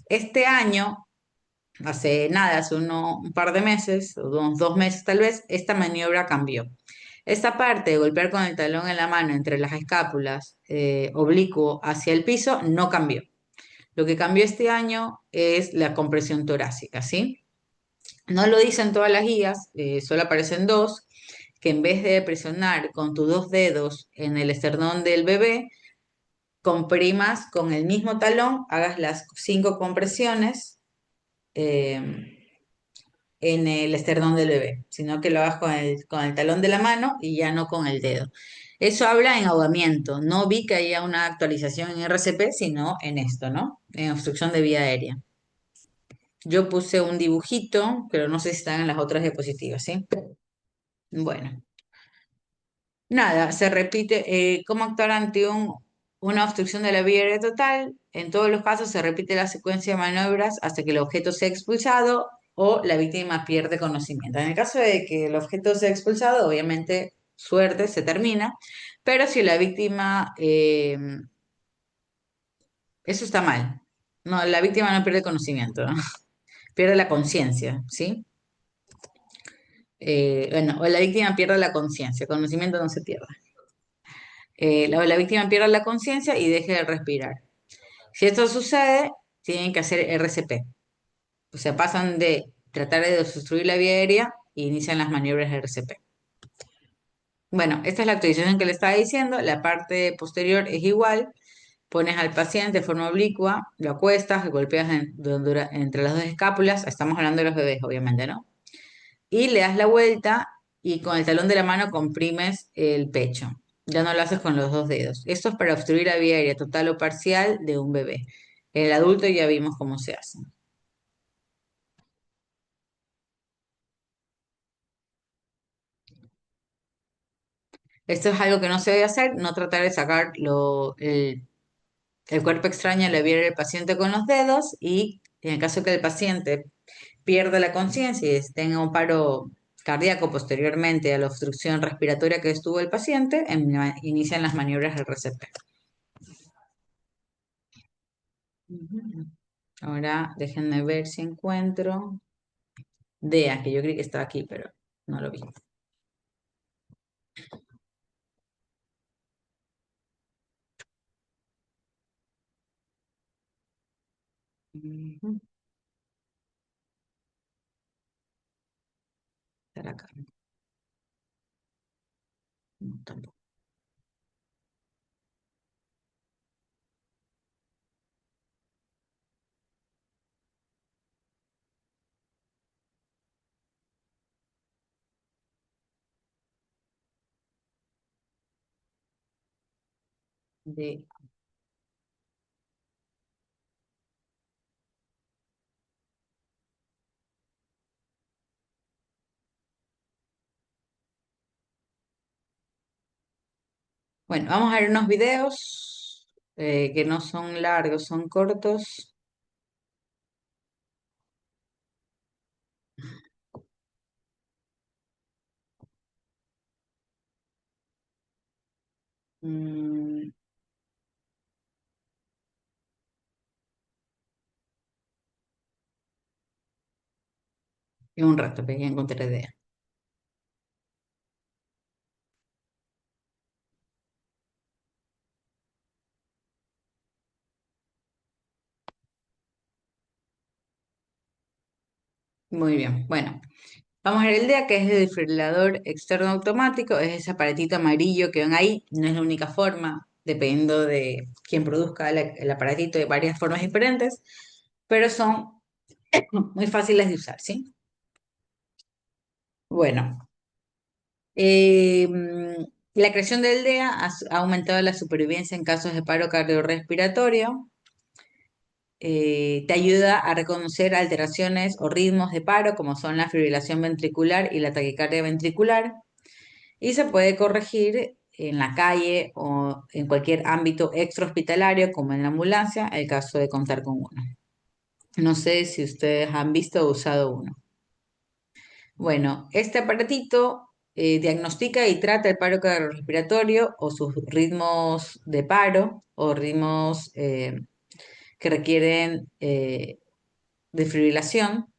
este año, hace nada, hace un par de meses, o unos 2 meses tal vez, esta maniobra cambió. Esta parte de golpear con el talón en la mano entre las escápulas, oblicuo hacia el piso, no cambió. Lo que cambió este año es la compresión torácica, ¿sí? No lo dicen todas las guías, solo aparecen dos, que en vez de presionar con tus 2 dedos en el esternón del bebé, comprimas con el mismo talón, hagas las 5 compresiones en el esternón del bebé, sino que lo hagas con el talón de la mano y ya no con el dedo. Eso habla en ahogamiento. No vi que haya una actualización en RCP, sino en esto, ¿no? En obstrucción de vía aérea. Yo puse un dibujito, pero no sé si están en las otras diapositivas, ¿sí? Bueno, nada, se repite cómo actuar ante una obstrucción de la vía aérea total. En todos los casos se repite la secuencia de maniobras hasta que el objeto sea expulsado o la víctima pierde conocimiento. En el caso de que el objeto sea expulsado, obviamente, suerte, se termina, pero si la víctima, eso está mal. No, la víctima no pierde conocimiento, ¿no? Pierde la conciencia, ¿sí? Bueno, o la víctima pierde la conciencia, conocimiento no se pierde. La víctima pierde la conciencia y deje de respirar. Si esto sucede, tienen que hacer RCP. O sea, pasan de tratar de desobstruir la vía aérea e inician las maniobras de RCP. Bueno, esta es la actualización que le estaba diciendo. La parte posterior es igual. Pones al paciente de forma oblicua, lo acuestas, golpeas entre las dos escápulas. Estamos hablando de los bebés, obviamente, ¿no? Y le das la vuelta y con el talón de la mano comprimes el pecho. Ya no lo haces con los 2 dedos. Esto es para obstruir la vía aérea total o parcial de un bebé. El adulto ya vimos cómo se hace. Esto es algo que no se debe hacer, no tratar de sacar el cuerpo extraño de la vía aérea del paciente con los dedos y en el caso que el paciente pierda la conciencia y tenga un paro cardíaco posteriormente a la obstrucción respiratoria que estuvo el paciente, inician las maniobras del RCP. Ujú. Ahora déjenme ver si encuentro. DEA, que yo creí que estaba aquí, pero no lo vi. Ujú. Estará acá. No, tampoco. De, bueno, vamos a ver unos videos que no son largos, son cortos. Mm, y un rato, que ya encontré DEA. Muy bien, bueno. Vamos a ver el DEA, que es el desfibrilador externo automático, es ese aparatito amarillo que ven ahí, no es la única forma, dependiendo de quién produzca el aparatito de varias formas diferentes, pero son muy fáciles de usar, ¿sí? Bueno, la creación del DEA ha aumentado la supervivencia en casos de paro cardiorrespiratorio, te ayuda a reconocer alteraciones o ritmos de paro, como son la fibrilación ventricular y la taquicardia ventricular, y se puede corregir en la calle o en cualquier ámbito extrahospitalario, como en la ambulancia, el caso de contar con uno. No sé si ustedes han visto o usado uno. Bueno, este aparatito diagnostica y trata el paro cardiorrespiratorio o sus ritmos de paro o ritmos que requieren defibrilación,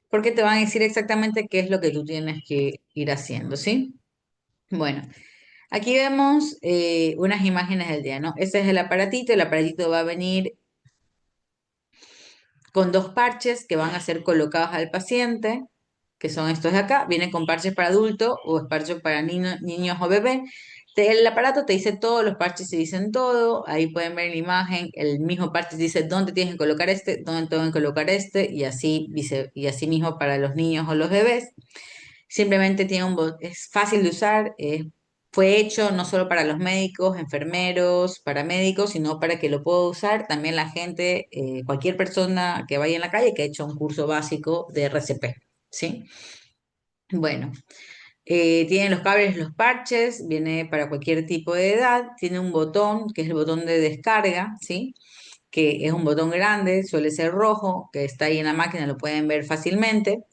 porque te van a decir exactamente qué es lo que tú tienes que ir haciendo, ¿sí? Bueno, aquí vemos unas imágenes del día, ¿no? Este es el aparatito va a venir con dos parches que van a ser colocados al paciente, que son estos de acá, vienen con parches para adultos o parches para niños o bebés. El aparato te dice todo, los parches se dicen todo, ahí pueden ver en la imagen, el mismo parche dice dónde tienes que colocar este, dónde tengo que colocar este, y así mismo para los niños o los bebés. Simplemente es fácil de usar, fue hecho no solo para los médicos, enfermeros, paramédicos, sino para que lo pueda usar también la gente, cualquier persona que vaya en la calle que ha hecho un curso básico de RCP, ¿sí? Bueno, tiene los cables, los parches, viene para cualquier tipo de edad, tiene un botón que es el botón de descarga, ¿sí? Que es un botón grande, suele ser rojo, que está ahí en la máquina, lo pueden ver fácilmente.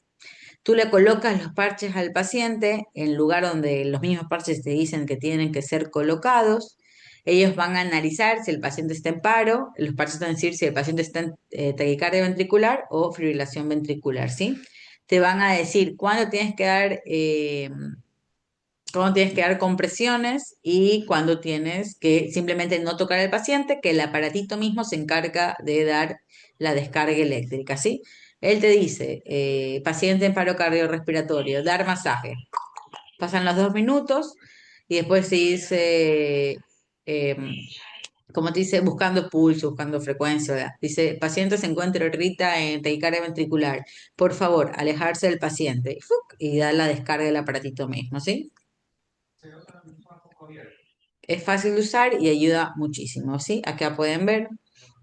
Tú le colocas los parches al paciente en el lugar donde los mismos parches te dicen que tienen que ser colocados. Ellos van a analizar si el paciente está en paro, los parches van a decir si el paciente está en taquicardia ventricular o fibrilación ventricular, ¿sí? Te van a decir cuándo tienes que dar compresiones y cuándo tienes que simplemente no tocar al paciente, que el aparatito mismo se encarga de dar la descarga eléctrica, ¿sí? Él te dice, paciente en paro cardiorrespiratorio, dar masaje. Pasan los 2 minutos y después se dice, eh, como te dice, buscando pulso, buscando frecuencia, ¿verdad? Dice, paciente se encuentra ahorita en taquicardia ventricular. Por favor, alejarse del paciente. Y da la descarga del aparatito mismo, ¿sí? Es fácil de usar y ayuda muchísimo, ¿sí? Acá pueden ver,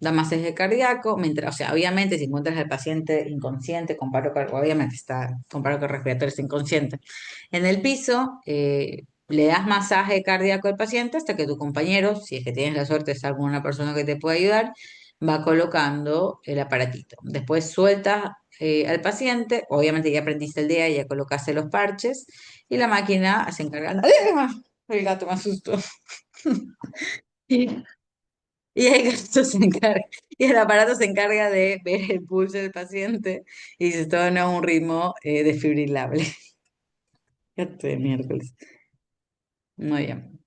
da masaje cardíaco, mientras, o sea, obviamente si encuentras al paciente inconsciente, obviamente está con paro respiratorio, está inconsciente, en el piso, le das masaje cardíaco al paciente hasta que tu compañero, si es que tienes la suerte de estar con una persona que te pueda ayudar, va colocando el aparatito. Después sueltas al paciente, obviamente ya aprendiste el día, ya colocaste los parches y la máquina se encarga. El gato me asustó. Y, y el gato se encarga, y el aparato se encarga de ver el pulso del paciente y si está o no a un ritmo desfibrilable. Gato de miércoles. Muy bien.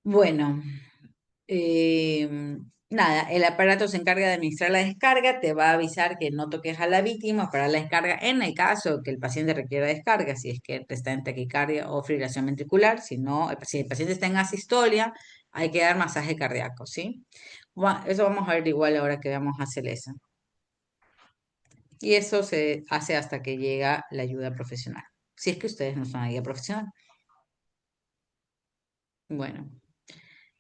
Bueno, eh, nada, el aparato se encarga de administrar la descarga, te va a avisar que no toques a la víctima para la descarga en el caso que el paciente requiera descarga, si es que está en taquicardia o fibrilación ventricular, si el paciente está en asistolia, hay que dar masaje cardíaco, ¿sí? Eso vamos a ver igual ahora que veamos a Celesa. Y eso se hace hasta que llega la ayuda profesional, si es que ustedes no son ayuda profesional. Bueno.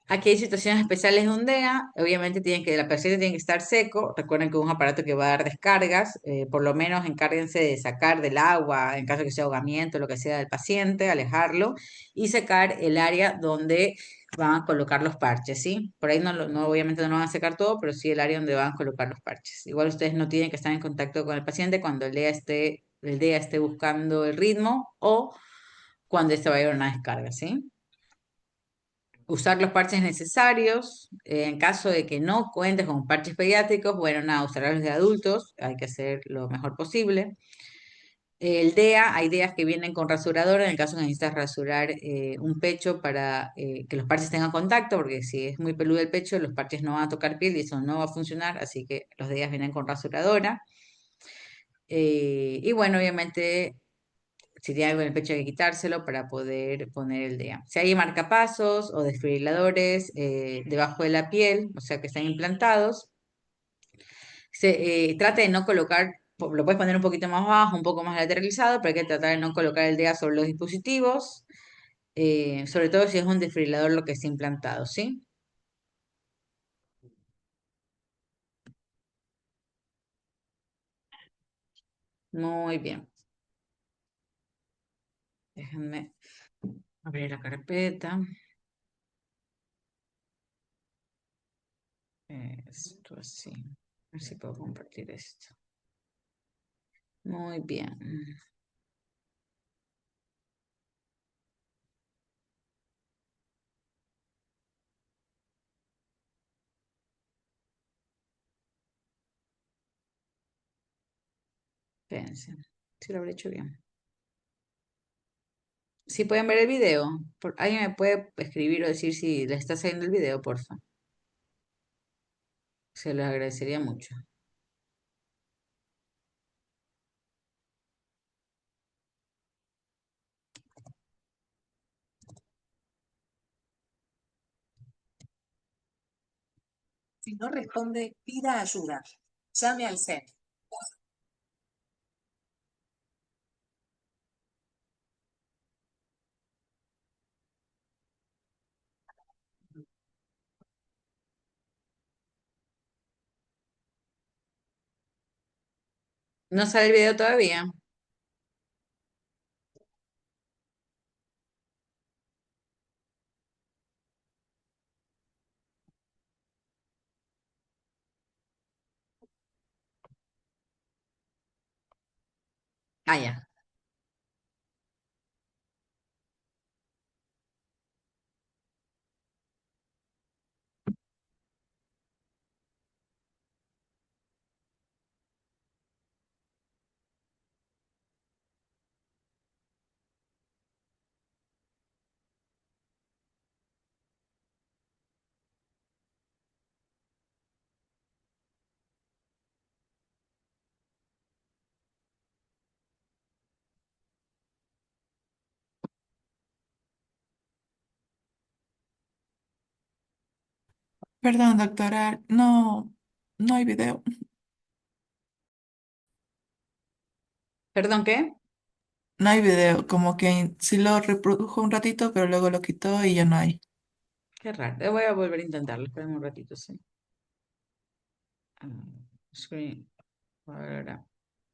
Aquí hay situaciones especiales de un DEA, obviamente la paciente tiene que estar seco, recuerden que es un aparato que va a dar descargas, por lo menos encárguense de sacar del agua, en caso de que sea ahogamiento, lo que sea del paciente, alejarlo y secar el área donde van a colocar los parches, ¿sí? Por ahí obviamente no lo van a secar todo, pero sí el área donde van a colocar los parches. Igual ustedes no tienen que estar en contacto con el paciente cuando el DEA esté buscando el ritmo o cuando este va a ir a una descarga, ¿sí? Usar los parches necesarios. En caso de que no cuentes con parches pediátricos, bueno, nada, usar los de adultos, hay que hacer lo mejor posible. El DEA, hay DEAs que vienen con rasuradora en el caso que necesitas rasurar un pecho para que los parches tengan contacto, porque si es muy peludo el pecho, los parches no van a tocar piel y eso no va a funcionar, así que los DEAs vienen con rasuradora. Y bueno, obviamente, si tiene algo en el pecho hay que quitárselo para poder poner el DEA. Si hay marcapasos o desfibriladores debajo de la piel, o sea que están implantados, trate de no colocar, lo puedes poner un poquito más bajo, un poco más lateralizado, pero hay que tratar de no colocar el DEA sobre los dispositivos, sobre todo si es un desfibrilador lo que está implantado, ¿sí? Muy bien. Déjenme abrir la carpeta. Esto así. A ver si puedo compartir esto. Muy bien. Espérense. Si lo habré hecho bien. Si pueden ver el video. ¿Alguien me puede escribir o decir si le está saliendo el video, porfa? Se lo agradecería mucho. Si no responde, pida ayuda. Llame al CEN. ¿No sale el video todavía? Ah, ya. Perdón, doctora, no, no hay video. ¿Perdón, qué? No hay video, como que sí lo reprodujo un ratito, pero luego lo quitó y ya no hay. Qué raro. Voy a volver a intentarlo. Espérame un ratito, sí. Ah, screen. Ahora.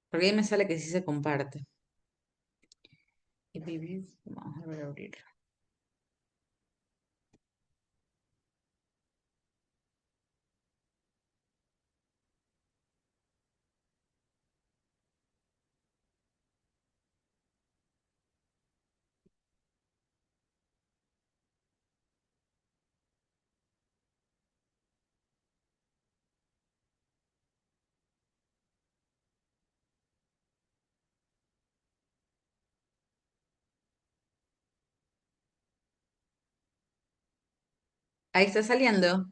Porque ahí me sale que sí se comparte. Y vamos a volver a abrir. Ahí está saliendo.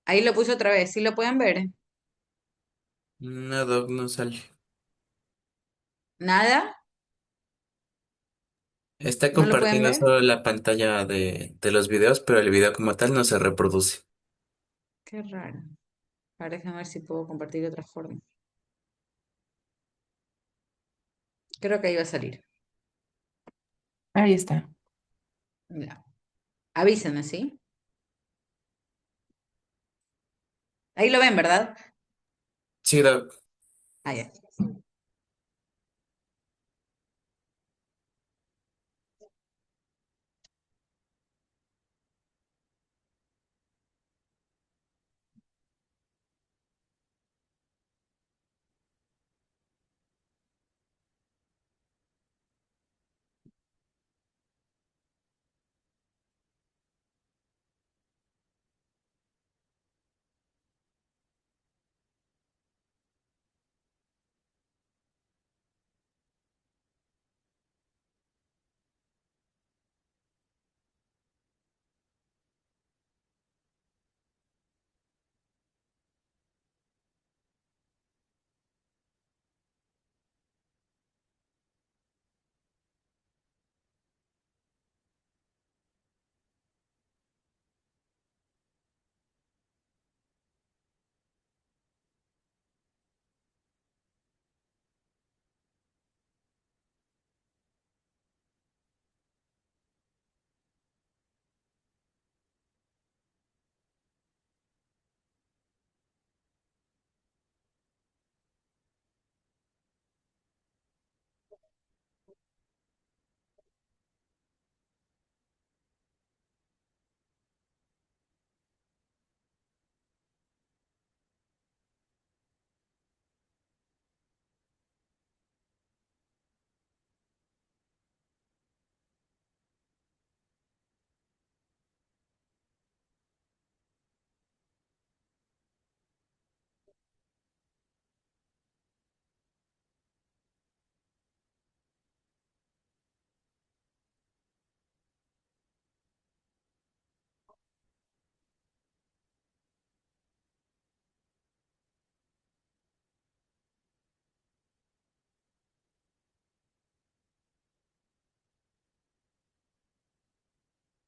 Ahí lo puse otra vez. ¿Sí lo pueden ver? No, Doc, no sale. ¿Nada? Está ¿No lo pueden compartiendo ver? solo la pantalla de los videos, pero el video como tal no se reproduce. Qué raro. Ahora déjame ver si puedo compartir de otra forma. Creo que ahí va a salir. Ahí está. Ya. Avísenme, ¿sí? Ahí lo ven, ¿verdad? Sí, Doc. Ah, ya.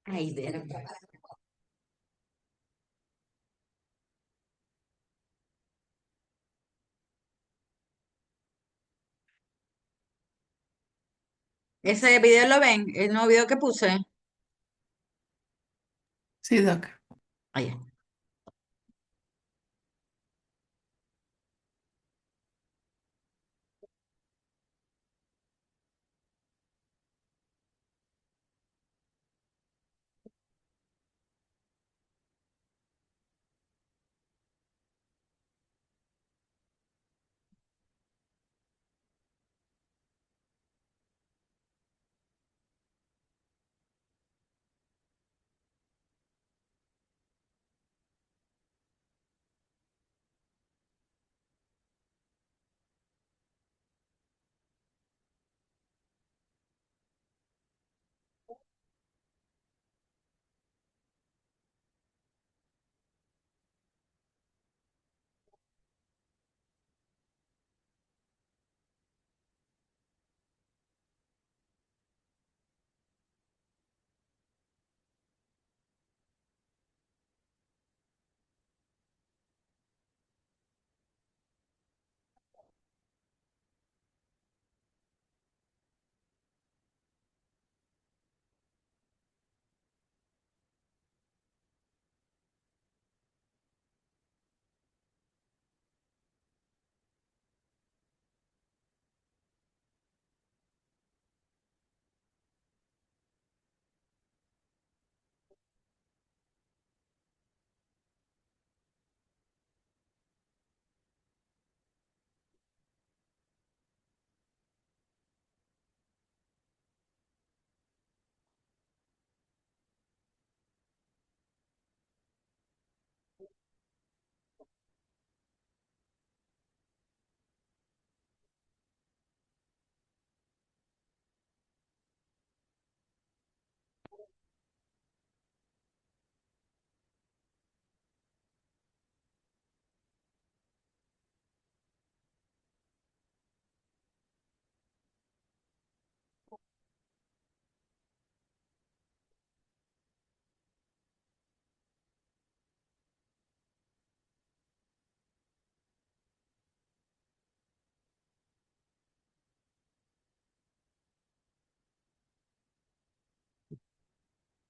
Ay, ese video lo ven, el nuevo video que puse. Sí, Doc. Ay,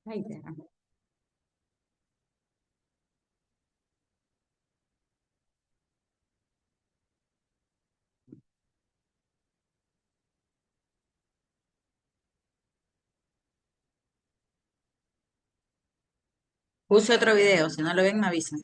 ay, puse otro video, si no lo ven me avisan.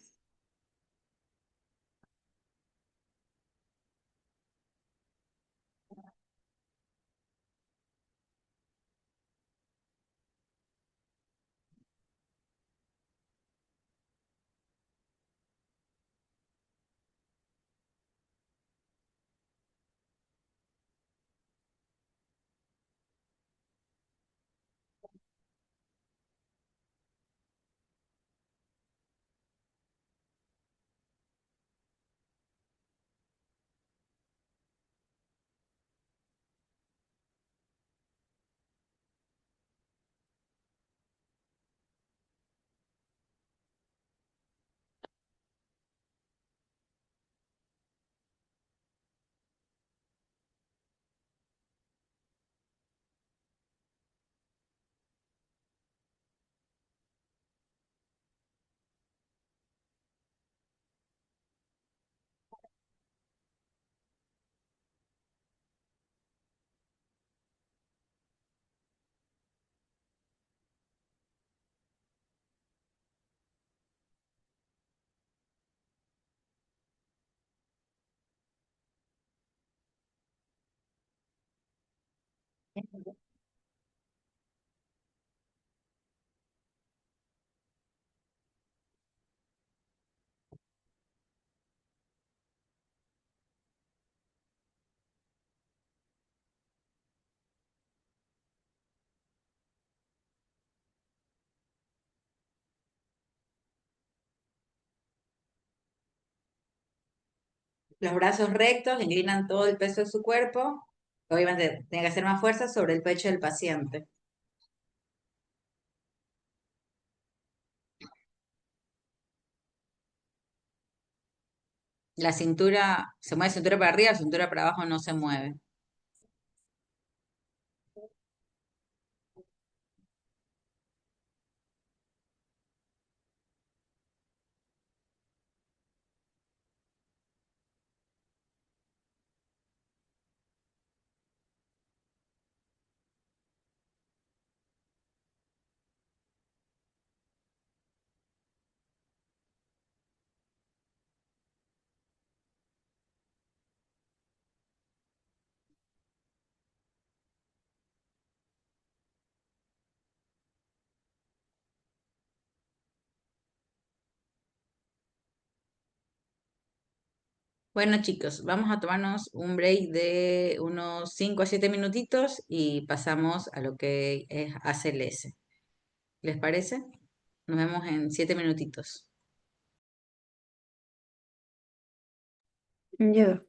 Los brazos rectos, inclinan todo el peso de su cuerpo. Obviamente tiene que hacer más fuerza sobre el pecho del paciente. La cintura, se mueve cintura para arriba, cintura para abajo no se mueve. Bueno, chicos, vamos a tomarnos un break de unos 5 a 7 minutitos y pasamos a lo que es ACLS. ¿Les parece? Nos vemos en 7 minutitos. Ya.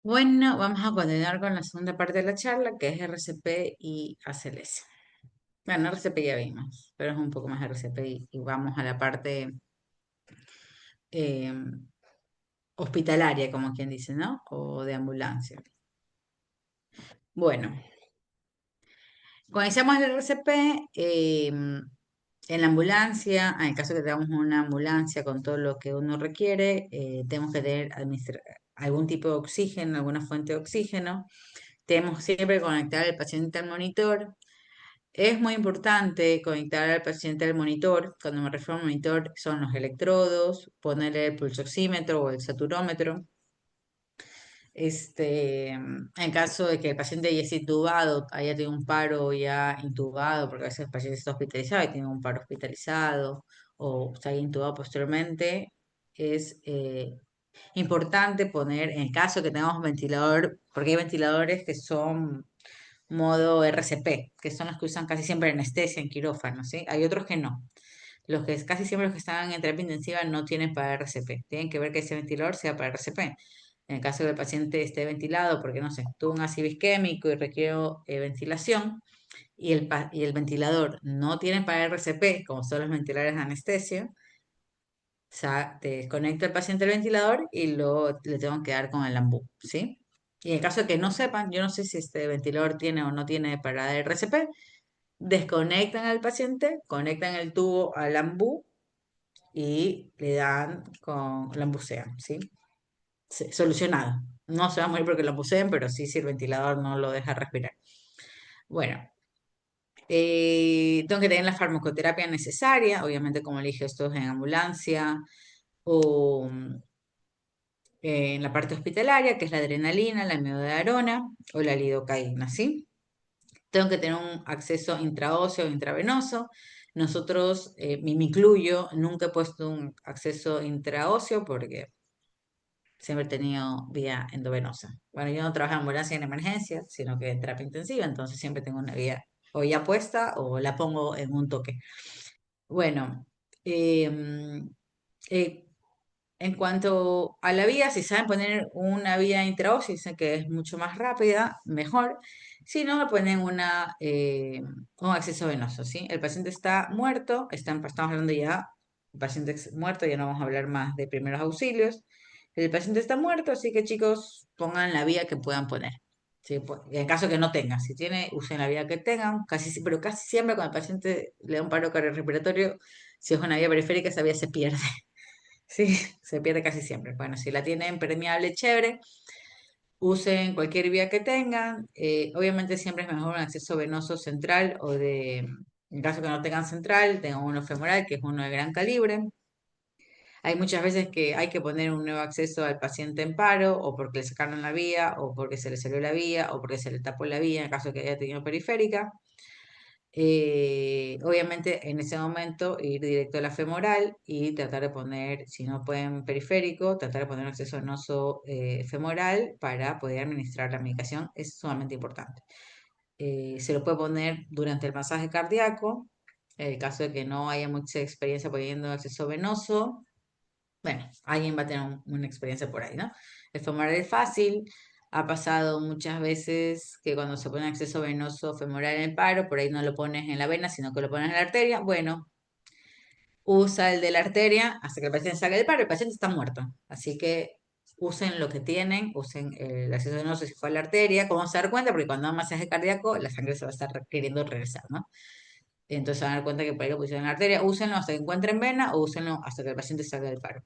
Bueno, vamos a continuar con la segunda parte de la charla, que es RCP y ACLS. Bueno, RCP ya vimos, pero es un poco más RCP y vamos a la parte eh, hospitalaria, como quien dice, ¿no? O de ambulancia. Bueno, cuando iniciamos el RCP, en la ambulancia, en el caso que tengamos una ambulancia con todo lo que uno requiere, tenemos que tener algún tipo de oxígeno, alguna fuente de oxígeno. Tenemos siempre que conectar al paciente al monitor. Es muy importante conectar al paciente al monitor. Cuando me refiero al monitor, son los electrodos, ponerle el pulsoxímetro o el saturómetro. En caso de que el paciente haya sido intubado, haya tenido un paro ya intubado, porque a veces el paciente está hospitalizado y tiene un paro hospitalizado, o se haya intubado posteriormente, es importante poner, en el caso que tengamos ventilador, porque hay ventiladores que son modo RCP, que son los que usan casi siempre en anestesia, en quirófano, ¿sí? Hay otros que no. Casi siempre los que están en terapia intensiva no tienen para RCP. Tienen que ver que ese ventilador sea para RCP. En el caso de que el paciente esté ventilado porque, no sé, tuvo un ácido isquémico y requiere ventilación, y el ventilador no tiene para RCP, como son los ventiladores de anestesia, o sea, te desconecta el paciente del ventilador y le tengo que dar con el ambú, ¿sí? Y en el caso de que no sepan, yo no sé si este ventilador tiene o no tiene para RCP, desconectan al paciente, conectan el tubo al ambú y le dan con la ambucean, ¿sí? Solucionado. No se va a morir porque lo ambuseen, pero sí si el ventilador no lo deja respirar. Bueno, tengo que tener la farmacoterapia necesaria, obviamente como le dije, esto es en ambulancia o en la parte hospitalaria, que es la adrenalina, la amiodarona o la lidocaína, ¿sí? Tengo que tener un acceso intraóseo o intravenoso. Nosotros, me incluyo, nunca he puesto un acceso intraóseo porque siempre he tenido vía endovenosa. Bueno, yo no trabajo en ambulancia en emergencia, sino que en terapia intensiva, entonces siempre tengo una vía o ya puesta o la pongo en un toque. Bueno, em, eh, en cuanto a la vía, si saben poner una vía intraósea, dicen que es mucho más rápida, mejor. Si no, le ponen un acceso venoso, ¿sí? El paciente está muerto, estamos hablando ya, el paciente muerto, ya no vamos a hablar más de primeros auxilios. El paciente está muerto, así que chicos, pongan la vía que puedan poner. ¿Sí? En caso que no tengan, si tiene, usen la vía que tengan, pero casi siempre cuando el paciente le da un paro cardiorrespiratorio, si es una vía periférica, esa vía se pierde. Sí, se pierde casi siempre. Bueno, si la tienen permeable, chévere. Usen cualquier vía que tengan. Obviamente siempre es mejor un acceso venoso central en caso que no tengan central, tengan uno femoral, que es uno de gran calibre. Hay muchas veces que hay que poner un nuevo acceso al paciente en paro, o porque le sacaron la vía, o porque se le salió la vía, o porque se le tapó la vía en caso de que haya tenido periférica. Obviamente en ese momento ir directo a la femoral y tratar de poner, si no pueden periférico, tratar de poner un acceso venoso femoral para poder administrar la medicación, es sumamente importante. Se lo puede poner durante el masaje cardíaco, en el caso de que no haya mucha experiencia poniendo acceso venoso, bueno, alguien va a tener una experiencia por ahí, ¿no? El femoral es fácil. Ha pasado muchas veces que cuando se pone acceso venoso femoral en el paro, por ahí no lo pones en la vena, sino que lo pones en la arteria. Bueno, usa el de la arteria hasta que el paciente salga del paro. El paciente está muerto. Así que usen lo que tienen, usen el acceso venoso si fue a la arteria. ¿Cómo se dar cuenta? Porque cuando da masaje cardíaco, la sangre se va a estar queriendo regresar, ¿no? Entonces se van a dar cuenta que por ahí lo pusieron en la arteria. Úsenlo hasta que encuentren vena o úsenlo hasta que el paciente salga del paro.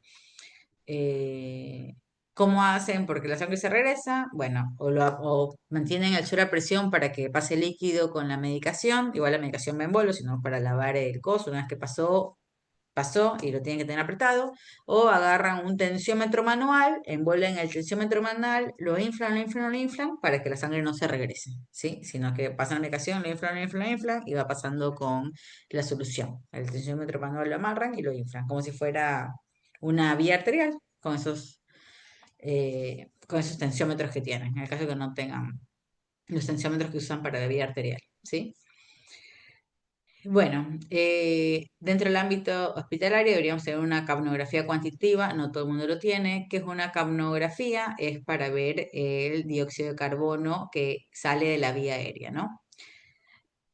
Eh, ¿Cómo hacen? Porque la sangre se regresa, bueno, o mantienen el suero a presión para que pase líquido con la medicación, igual la medicación va en bolo, sino para lavar el coso, una vez que pasó, pasó y lo tienen que tener apretado, o agarran un tensiómetro manual, envuelven el tensiómetro manual, lo inflan, para que la sangre no se regrese, ¿sí? Sino que pasan la medicación, lo inflan, y va pasando con la solución. El tensiómetro manual lo amarran y lo inflan, como si fuera una vía arterial con esos tensiómetros que tienen, en el caso que no tengan los tensiómetros que usan para la vía arterial, ¿sí? Bueno, dentro del ámbito hospitalario deberíamos tener una capnografía cuantitativa, no todo el mundo lo tiene. ¿Qué es una capnografía? Es para ver el dióxido de carbono que sale de la vía aérea, ¿no?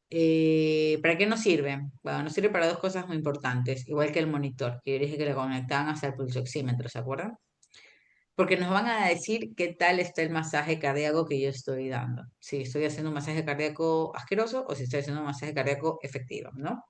¿Para qué nos sirve? Bueno, nos sirve para dos cosas muy importantes, igual que el monitor, que yo dije que lo conectaban hacia el pulsoxímetro, ¿se acuerdan? Porque nos van a decir qué tal está el masaje cardíaco que yo estoy dando. Si estoy haciendo un masaje cardíaco asqueroso o si estoy haciendo un masaje cardíaco efectivo, ¿no?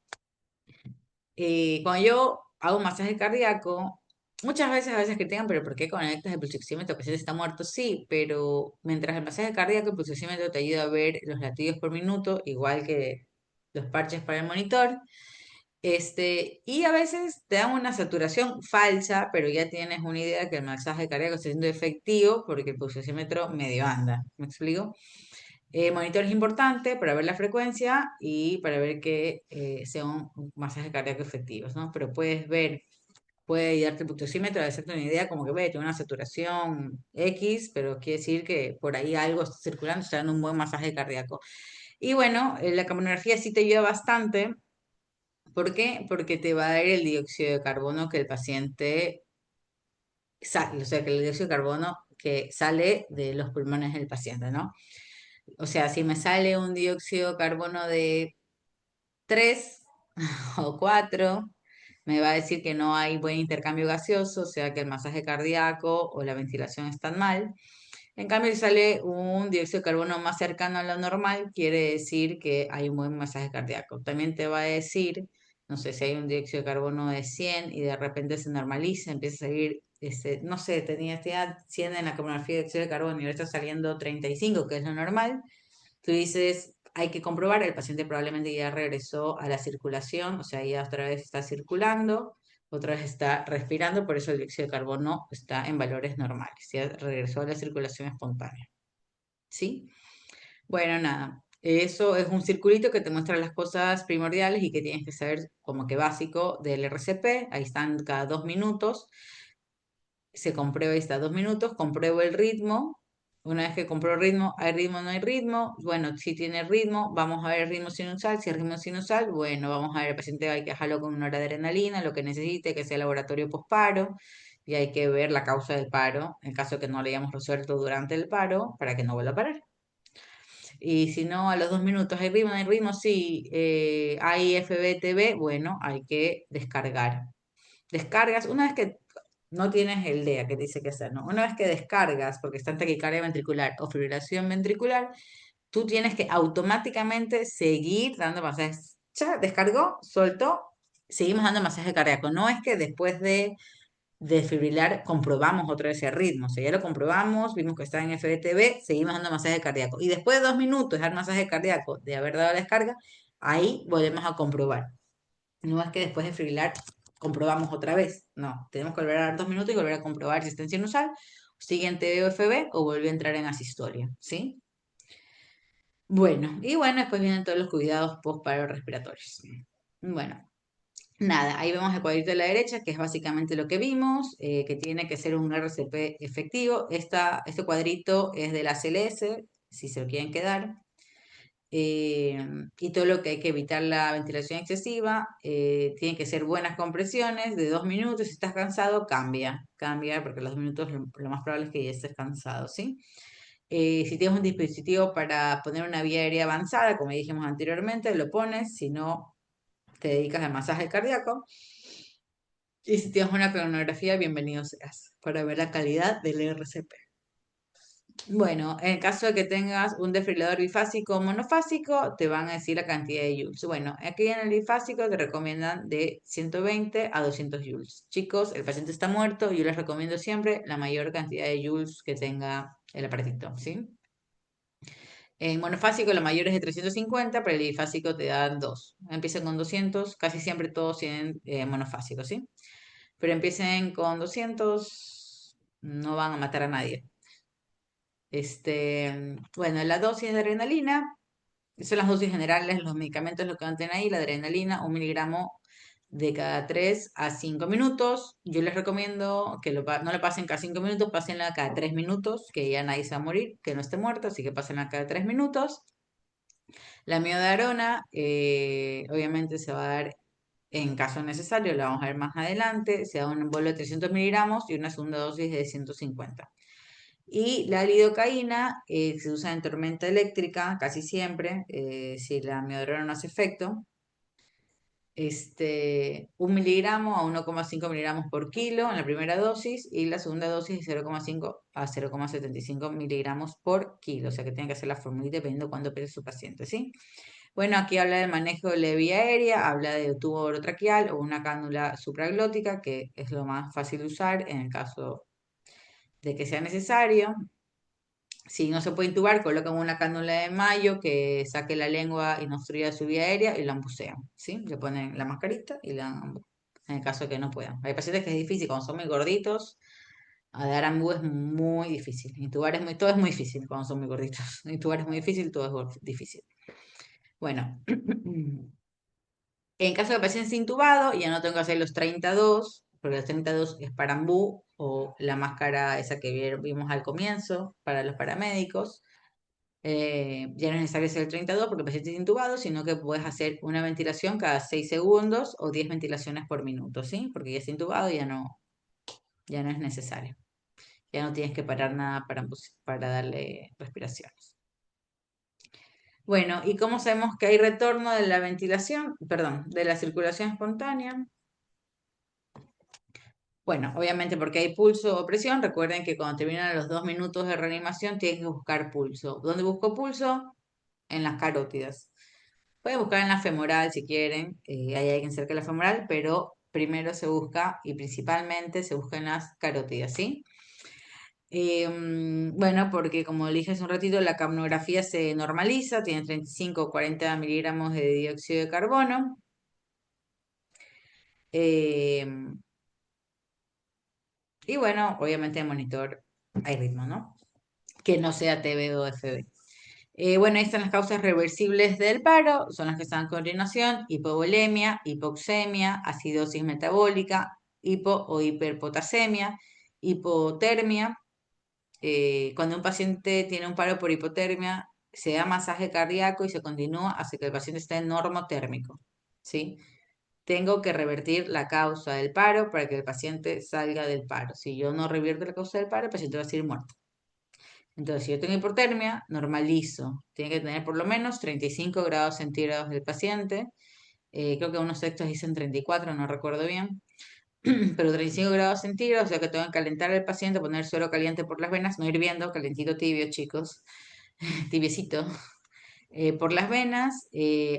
Cuando yo hago un masaje cardíaco, muchas veces a veces critican, pero ¿por qué conectas el pulsoxímetro? Que si está muerto, sí, pero mientras el masaje cardíaco, el pulsoxímetro te ayuda a ver los latidos por minuto, igual que los parches para el monitor. Y a veces te dan una saturación falsa, pero ya tienes una idea que el masaje cardíaco está siendo efectivo porque el pulsoxímetro medio anda. ¿Me explico? Monitor es importante para ver la frecuencia y para ver que sea un masaje cardíaco efectivo, ¿no? Pero puedes ver, puede darte el pulsómetro, hacerte una idea como que ve, tiene una saturación X, pero quiere decir que por ahí algo está circulando, está dando un buen masaje cardíaco. Y bueno, la capnografía sí te ayuda bastante. ¿Por qué? Porque te va a dar el dióxido de carbono que el paciente sale, o sea, que el dióxido de carbono que sale de los pulmones del paciente, ¿no? O sea, si me sale un dióxido de carbono de 3 o 4, me va a decir que no hay buen intercambio gaseoso, o sea que el masaje cardíaco o la ventilación están mal. En cambio, si sale un dióxido de carbono más cercano a lo normal, quiere decir que hay un buen masaje cardíaco. También te va a decir, no sé, si hay un dióxido de carbono de 100 y de repente se normaliza, empieza a salir, no sé, tenía 100 en la capnografía de dióxido de carbono y ahora está saliendo 35, que es lo normal. Tú dices, hay que comprobar, el paciente probablemente ya regresó a la circulación, o sea, ya otra vez está circulando, otra vez está respirando, por eso el dióxido de carbono está en valores normales, ya regresó a la circulación espontánea. ¿Sí? Bueno, nada, eso es un circulito que te muestra las cosas primordiales y que tienes que saber como que básico del RCP, ahí están cada 2 minutos, se comprueba y está 2 minutos, compruebo el ritmo. Una vez que compruebo el ritmo, ¿hay ritmo o no hay ritmo? Bueno, si tiene ritmo, vamos a ver el ritmo sinusal. Si el ritmo sinusal, bueno, vamos a ver, el paciente hay que dejarlo con una hora de adrenalina, lo que necesite, que sea laboratorio posparo, y hay que ver la causa del paro, en caso de que no lo hayamos resuelto durante el paro, para que no vuelva a parar. Y si no, a los 2 minutos, ¿hay ritmo? ¿No hay ritmo? Sí, hay FBTB, bueno, hay que descargar. Descargas, una vez que no tienes el DEA que te dice qué hacer, ¿no? Una vez que descargas, porque está en taquicardia ventricular o fibrilación ventricular, tú tienes que automáticamente seguir dando masajes. Ya descargó, soltó, seguimos dando masaje cardíaco. No es que después de desfibrilar comprobamos otra vez el ritmo. O sea, ya lo comprobamos, vimos que está en FBTB, seguimos dando masaje cardíaco. Y después de 2 minutos de dar masaje cardíaco, de haber dado la descarga, ahí volvemos a comprobar. No es que después de fibrilar comprobamos otra vez. No, tenemos que volver a dar 2 minutos y volver a comprobar si está en sinusal, sigue en TDOFB o vuelve a entrar en asistolia, ¿sí? Bueno, y bueno, después vienen todos los cuidados post-paro respiratorios. Bueno, nada, ahí vemos el cuadrito de la derecha, que es básicamente lo que vimos, que tiene que ser un RCP efectivo. Este cuadrito es de la CLS, si se lo quieren quedar. Y todo lo que hay que evitar la ventilación excesiva, tienen que ser buenas compresiones de 2 minutos. Si estás cansado, cambia, porque los 2 minutos lo más probable es que ya estés cansado, ¿sí? Si tienes un dispositivo para poner una vía aérea avanzada, como dijimos anteriormente, lo pones, si no, te dedicas al masaje cardíaco. Y si tienes una cronografía, bienvenido seas, para ver la calidad del RCP. Bueno, en caso de que tengas un desfibrilador bifásico o monofásico, te van a decir la cantidad de joules. Bueno, aquí en el bifásico te recomiendan de 120 a 200 joules. Chicos, el paciente está muerto, yo les recomiendo siempre la mayor cantidad de joules que tenga el aparatito, ¿sí? En monofásico la mayor es de 350, pero el bifásico te dan 2. Empiecen con 200, casi siempre todos tienen monofásico, ¿sí? Pero empiecen con 200, no van a matar a nadie. Bueno, la dosis de adrenalina, son las dosis generales, los medicamentos lo que van a tener ahí, la adrenalina, 1 miligramo de cada 3 a 5 minutos. Yo les recomiendo que no lo pasen cada 5 minutos, pásenla cada 3 minutos, que ya nadie se va a morir, que no esté muerto, así que pásenla cada 3 minutos. La miodarona, obviamente se va a dar en caso necesario, la vamos a ver más adelante, se da un bolo de 300 miligramos y una segunda dosis de 150. Y la lidocaína se usa en tormenta eléctrica casi siempre, si la miodarona no hace efecto. 1 miligramo a 1,5 miligramos por kilo en la primera dosis y la segunda dosis de 0,5 a 0,75 miligramos por kilo. O sea que tiene que hacer la formulita dependiendo de cuánto pese su paciente, ¿sí? Bueno, aquí habla del manejo de la vía aérea, habla de tubo orotraqueal o una cánula supraglótica, que es lo más fácil de usar en el caso de que sea necesario. Si no se puede intubar, colocan una cánula de mayo que saque la lengua y no obstruya su vía aérea y la ambucean, ¿sí? Le ponen la mascarita y en el caso de que no puedan. Hay pacientes que es difícil, cuando son muy gorditos, a dar ambú es muy difícil. Intubar todo es muy difícil cuando son muy gorditos. Intubar es muy difícil, todo es difícil. Bueno, en caso de paciente intubado, ya no tengo que hacer los 32, porque los 32 es para ambú o la máscara esa que vimos al comienzo para los paramédicos. Ya no es necesario hacer el 32 porque el paciente es intubado, sino que puedes hacer una ventilación cada 6 segundos o 10 ventilaciones por minuto, ¿sí? Porque ya está intubado y ya no es necesario. Ya no tienes que parar nada para darle respiraciones. Bueno, ¿y cómo sabemos que hay retorno de la ventilación? Perdón, de la circulación espontánea. Bueno, obviamente porque hay pulso o presión. Recuerden que cuando terminan los 2 minutos de reanimación tienen que buscar pulso. ¿Dónde busco pulso? En las carótidas. Pueden buscar en la femoral si quieren, hay alguien cerca de la femoral, pero primero se busca y principalmente se busca en las carótidas, ¿sí? Bueno, porque como le dije hace un ratito, la capnografía se normaliza, tiene 35 o 40 miligramos de dióxido de carbono. em, y bueno, obviamente el monitor hay ritmo, ¿no? Que no sea TB o FB. Bueno, ahí están las causas reversibles del paro, son las que están en coordinación: hipovolemia, hipoxemia, acidosis metabólica, hipo o hiperpotasemia, hipotermia. Cuando un paciente tiene un paro por hipotermia, se da masaje cardíaco y se continúa hasta que el paciente esté en normotérmico, ¿sí? Tengo que revertir la causa del paro para que el paciente salga del paro. Si yo no revierto la causa del paro, el paciente va a seguir muerto. Entonces, si yo tengo hipotermia, normalizo. Tiene que tener por lo menos 35 grados centígrados del paciente. Creo que unos textos dicen 34, no recuerdo bien. Pero 35 grados centígrados, o sea que tengo que calentar al paciente, poner suero caliente por las venas, no hirviendo, calentito tibio, chicos, tibiecito, por las venas,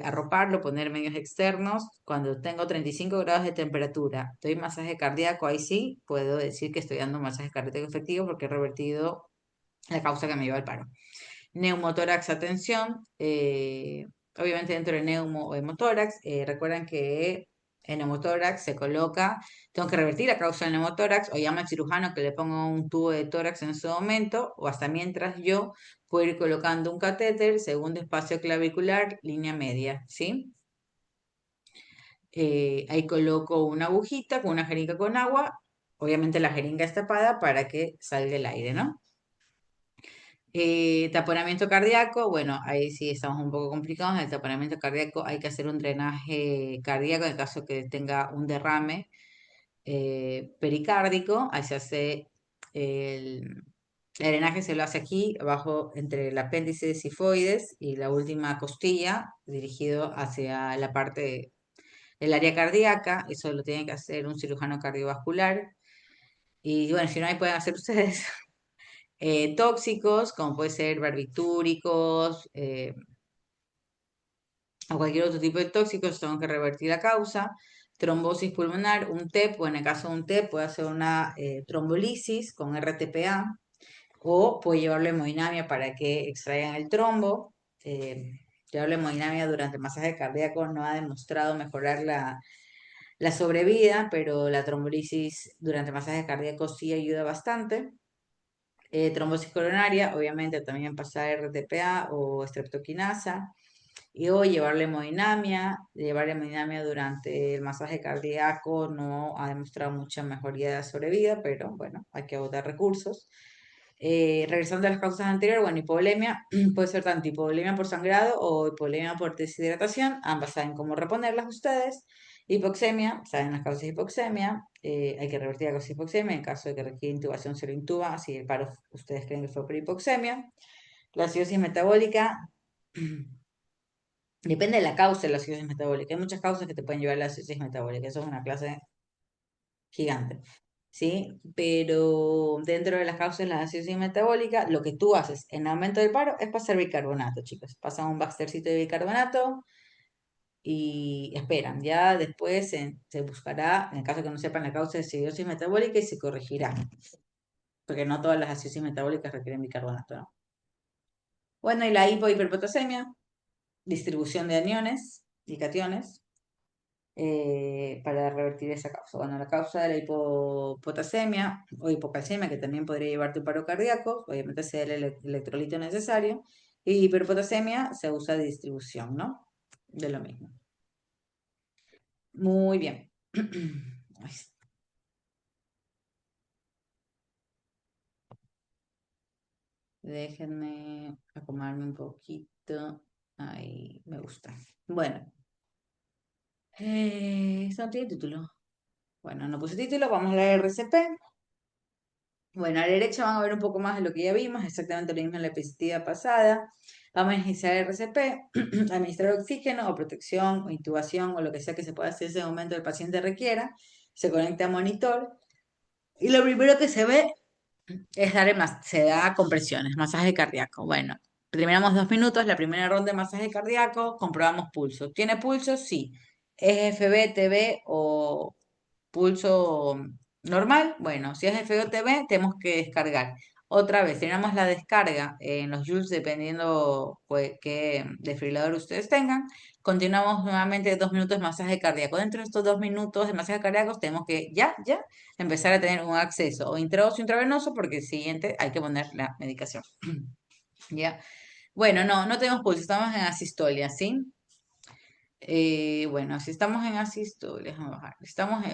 arroparlo, poner medios externos. Cuando tengo 35 grados de temperatura, doy masaje cardíaco, ahí sí puedo decir que estoy dando masaje cardíaco efectivo porque he revertido la causa que me lleva al paro. Neumotórax a tensión, obviamente dentro de neumo o hemotórax. Recuerden que en neumotórax se coloca, tengo que revertir la causa del neumotórax, o llama al cirujano que le ponga un tubo de tórax en ese momento, o hasta mientras yo puedo ir colocando un catéter, segundo espacio clavicular, línea media, ¿sí? Ahí coloco una agujita con una jeringa con agua, obviamente la jeringa es tapada para que salga el aire, ¿no? Taponamiento cardíaco, bueno, ahí sí estamos un poco complicados. En el taponamiento cardíaco hay que hacer un drenaje cardíaco en el caso que tenga un derrame pericárdico. Ahí se hace el, el drenaje, se lo hace aquí, abajo entre el apéndice sifoides y la última costilla, dirigido hacia la parte del área cardíaca. Eso lo tiene que hacer un cirujano cardiovascular. Y bueno, si no, ahí pueden hacer ustedes. Tóxicos, como puede ser barbitúricos o cualquier otro tipo de tóxicos, tengo que revertir la causa. Trombosis pulmonar, un TEP, o en el caso de un TEP, puede hacer una trombolisis con RTPA o puede llevarlo a hemodinamia para que extraigan el trombo. Llevarlo a hemodinamia durante el masaje cardíaco no ha demostrado mejorar la sobrevida, pero la trombolisis durante el masaje cardíaco sí ayuda bastante. Trombosis coronaria, obviamente también pasa RTPA o streptokinasa, y o llevarle hemodinamia durante el masaje cardíaco no ha demostrado mucha mejoría de la sobrevida, pero bueno, hay que agotar recursos. Regresando a las causas anteriores, bueno, hipovolemia puede ser tanto hipovolemia por sangrado o hipovolemia por deshidratación, ambas saben cómo reponerlas ustedes. Hipoxemia, saben las causas de hipoxemia, hay que revertir la causa de hipoxemia, en caso de que requiera intubación se lo intuba, si el paro ustedes creen que fue por hipoxemia. La acidosis metabólica, depende de la causa de la acidosis metabólica, hay muchas causas que te pueden llevar a la acidosis metabólica, eso es una clase gigante. ¿Sí? Pero dentro de las causas de la acidosis metabólica, lo que tú haces en aumento del paro es pasar bicarbonato, chicos. Pasan un baxtercito de bicarbonato y esperan. Ya después se buscará, en el caso que no sepan la causa de acidosis metabólica, y se corregirá. Porque no todas las acidosis metabólicas requieren bicarbonato, ¿no? Bueno, y la hipohiperpotasemia, distribución de aniones y cationes. Para revertir esa causa. Bueno, la causa de la hipopotasemia o hipocalcemia, que también podría llevarte un paro cardíaco, obviamente sea el electrolito necesario, y hiperpotasemia se usa de distribución, ¿no? De lo mismo. Muy bien. Ay, déjenme acomodarme un poquito. Ahí, me gusta. Bueno, esto no tiene título. Bueno, no puse título, vamos a la RCP. Bueno, a la derecha van a ver un poco más de lo que ya vimos, exactamente lo mismo en la diapositiva pasada. Vamos a iniciar RCP, administrar oxígeno o protección o intubación o lo que sea que se pueda hacer en ese momento el paciente requiera. Se conecta a monitor y lo primero que se ve es se da compresiones, masaje cardíaco. Bueno, terminamos 2 minutos, la primera ronda de masaje cardíaco, comprobamos pulso. ¿Tiene pulso? Sí. ¿Es FB, TB o pulso normal? Bueno, si es FOTB, tenemos que descargar. Otra vez, tenemos la descarga en los joules dependiendo pues, qué desfibrilador ustedes tengan. Continuamos nuevamente 2 minutos de masaje cardíaco. Dentro de estos 2 minutos de masaje cardíaco tenemos que ya empezar a tener un acceso o intravenoso o intravenoso porque el siguiente hay que poner la medicación. ¿Ya? Bueno, no tenemos pulso, estamos en asistolia, ¿sí? Bueno, si estamos en asistolia, déjame bajar. Si estamos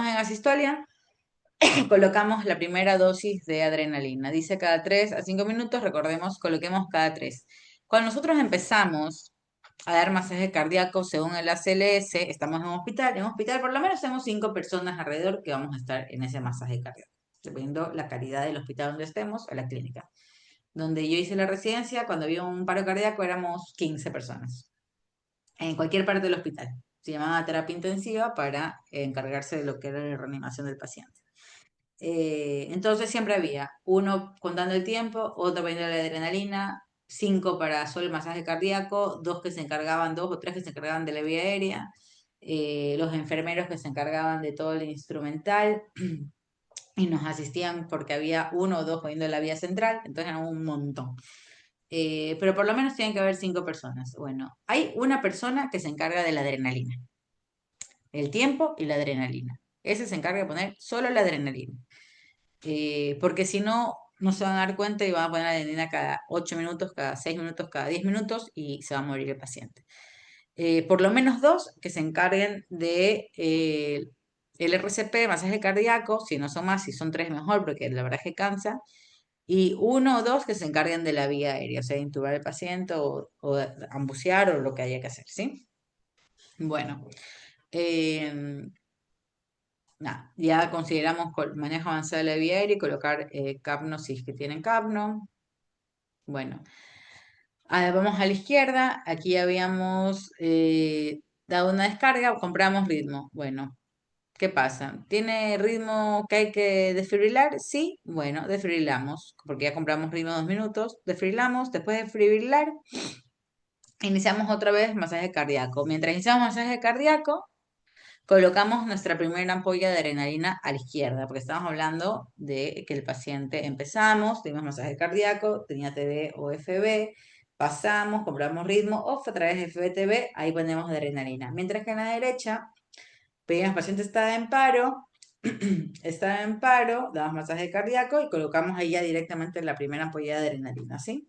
en asistolia, colocamos la primera dosis de adrenalina. Dice cada 3 a 5 minutos, recordemos, coloquemos cada 3. Cuando nosotros empezamos a dar masaje cardíaco según el ACLS, estamos en un hospital. En un hospital por lo menos tenemos 5 personas alrededor que vamos a estar en ese masaje cardíaco, dependiendo la calidad del hospital donde estemos o la clínica. Donde yo hice la residencia, cuando había un paro cardíaco éramos 15 personas en cualquier parte del hospital. Se llamaba terapia intensiva para encargarse de lo que era la reanimación del paciente. Entonces siempre había uno contando el tiempo, otro poniendo la adrenalina, 5 para solo el masaje cardíaco, 2 o 3 que se encargaban de la vía aérea, los enfermeros que se encargaban de todo el instrumental y nos asistían porque había 1 o 2 poniendo la vía central, entonces eran un montón. Pero por lo menos tienen que haber 5 personas. Bueno, hay una persona que se encarga de la adrenalina, el tiempo y la adrenalina. Ese se encarga de poner solo la adrenalina. Porque si no, no se van a dar cuenta y van a poner la adrenalina cada 8 minutos, cada 6 minutos, cada 10 minutos y se va a morir el paciente. Por lo menos 2 que se encarguen de el RCP, masaje cardíaco, si no son más, si son 3 mejor, porque la verdad es que cansa, y 1 o 2 que se encarguen de la vía aérea, o sea, intubar al paciente o ambucear o lo que haya que hacer, ¿sí? Bueno, nada, ya consideramos manejo avanzado de la vía aérea y colocar capno si es que tienen capno. Bueno, vamos a la izquierda, aquí habíamos dado una descarga, compramos ritmo. Bueno, ¿qué pasa? ¿Tiene ritmo que hay que desfibrilar? Sí, bueno, desfibrilamos, porque ya compramos ritmo 2 minutos, desfibrilamos, después de desfibrilar, iniciamos otra vez masaje cardíaco. Mientras iniciamos masaje cardíaco, colocamos nuestra primera ampolla de adrenalina a la izquierda, porque estamos hablando de que el paciente empezamos, tuvimos masaje cardíaco, tenía TB o FB, pasamos, compramos ritmo, o a través de FB-TB, ahí ponemos adrenalina. Mientras que en la derecha, pedimos el paciente está en paro, damos masaje cardíaco y colocamos ahí ya directamente la primera ampolla de adrenalina, ¿sí?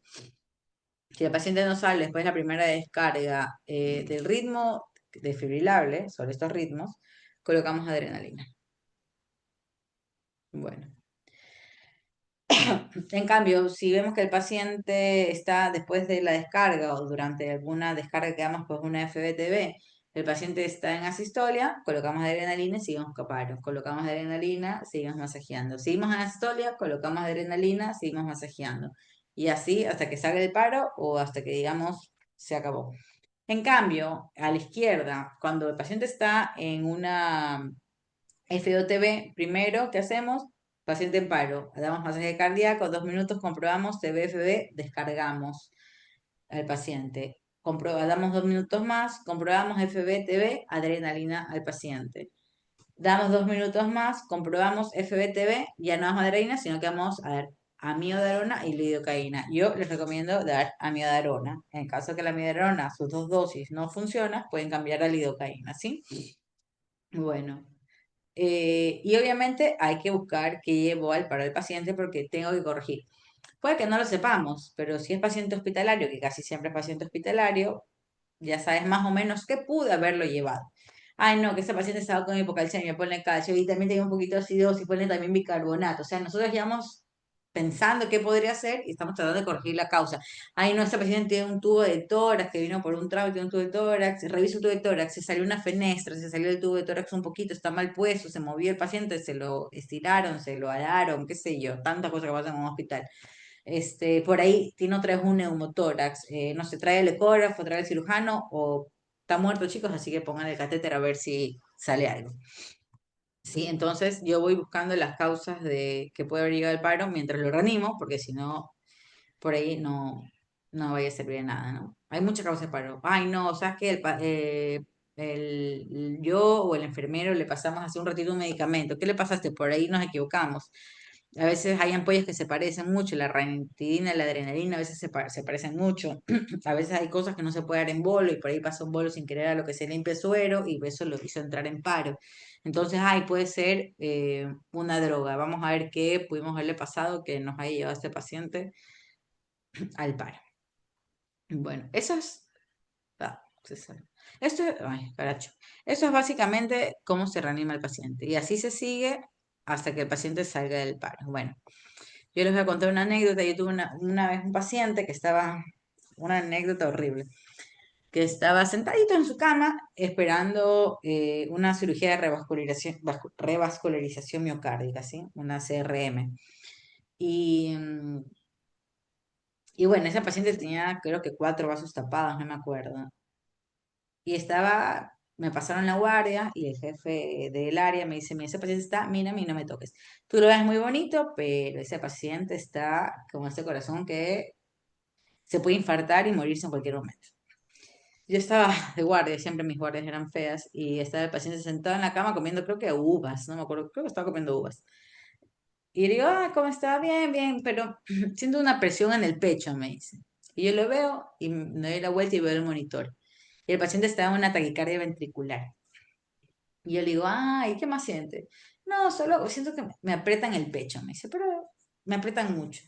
Si el paciente no sale después de la primera descarga del ritmo desfibrilable sobre estos ritmos, colocamos adrenalina. Bueno. En cambio, si vemos que el paciente está después de la descarga o durante alguna descarga que damos por una FBTB, el paciente está en asistolia, colocamos adrenalina y seguimos con paro. Colocamos adrenalina, seguimos masajeando. Seguimos en asistolia, colocamos adrenalina, seguimos masajeando. Y así hasta que salga el paro o hasta que digamos se acabó. En cambio, a la izquierda, cuando el paciente está en una FOTB, primero, ¿qué hacemos? Paciente en paro, damos masaje cardíaco, 2 minutos, comprobamos TBFB, descargamos al paciente. Damos 2 minutos más, comprobamos FB-TB, adrenalina al paciente. Damos 2 minutos más, comprobamos FB-TB, ya no damos adrenalina, sino que vamos a dar amiodarona y lidocaína. Yo les recomiendo dar amiodarona. En caso que la amiodarona, sus 2 dosis no funcionan, pueden cambiar a lidocaína, ¿sí? Bueno, y obviamente hay que buscar qué llevó al paro del paciente porque tengo que corregir. Puede que no lo sepamos, pero si es paciente hospitalario, que casi siempre es paciente hospitalario, ya sabes más o menos qué pudo haberlo llevado. Ay, no, que ese paciente estaba con hipocalcemia, ponle calcio y también tenía un poquito de acidosis, ponle también bicarbonato. O sea, nosotros ya vamos pensando qué podría ser y estamos tratando de corregir la causa. Ay, no, ese paciente tiene un tubo de tórax que vino por un trauma y tiene un tubo de tórax, revisa el tubo de tórax, se salió una fenestra, se salió el tubo de tórax un poquito, está mal puesto, se movió el paciente, se lo estiraron, se lo alaron, qué sé yo, tantas cosas que pasan en un hospital. Por ahí tiene otra vez un neumotórax, no se trae el ecógrafo, trae el cirujano o está muerto, chicos, así que pongan el catéter a ver si sale algo. Sí, entonces yo voy buscando las causas de que puede haber llegado el paro mientras lo reanimo, porque si no, por ahí no vaya a servir de nada, ¿no? Hay muchas causas de paro. Ay, no, ¿sabes qué? Yo o el enfermero le pasamos hace un ratito un medicamento. ¿Qué le pasaste? Por ahí nos equivocamos. A veces hay ampollas que se parecen mucho, la ranitidina y la adrenalina a veces se parecen mucho. A veces hay cosas que no se puede dar en bolo y por ahí pasa un bolo sin querer a lo que se limpia suero y eso lo hizo entrar en paro. Entonces, ay, puede ser una droga. Vamos a ver qué pudimos haberle pasado que nos haya llevado a este paciente al paro. Bueno, eso es... se sale. Ay, caracho. Eso es básicamente cómo se reanima el paciente. Y así se sigue hasta que el paciente salga del paro. Bueno, yo les voy a contar una anécdota. Yo tuve una vez un paciente que estaba, una anécdota horrible, que estaba sentadito en su cama esperando una cirugía de revascularización miocárdica, ¿sí? Una CRM. Y, mm, y bueno, ese paciente tenía creo que 4 vasos tapados, no me acuerdo. Y me pasaron la guardia y el jefe del área me dice, mira, ese paciente está, mira, a mí no me toques. Tú lo ves muy bonito, pero ese paciente está con este corazón que se puede infartar y morirse en cualquier momento. Yo estaba de guardia, siempre mis guardias eran feas, y estaba el paciente sentado en la cama comiendo, creo que uvas, no me acuerdo, creo que estaba comiendo uvas. Y le digo, ah, ¿cómo está? Bien, bien, pero siento una presión en el pecho, me dice. Y yo lo veo y me doy la vuelta y veo el monitor. Y el paciente está en una taquicardia ventricular. Y yo le digo, ay, ¿qué más siente? No, solo siento que me aprietan el pecho, me dice, pero me aprietan mucho.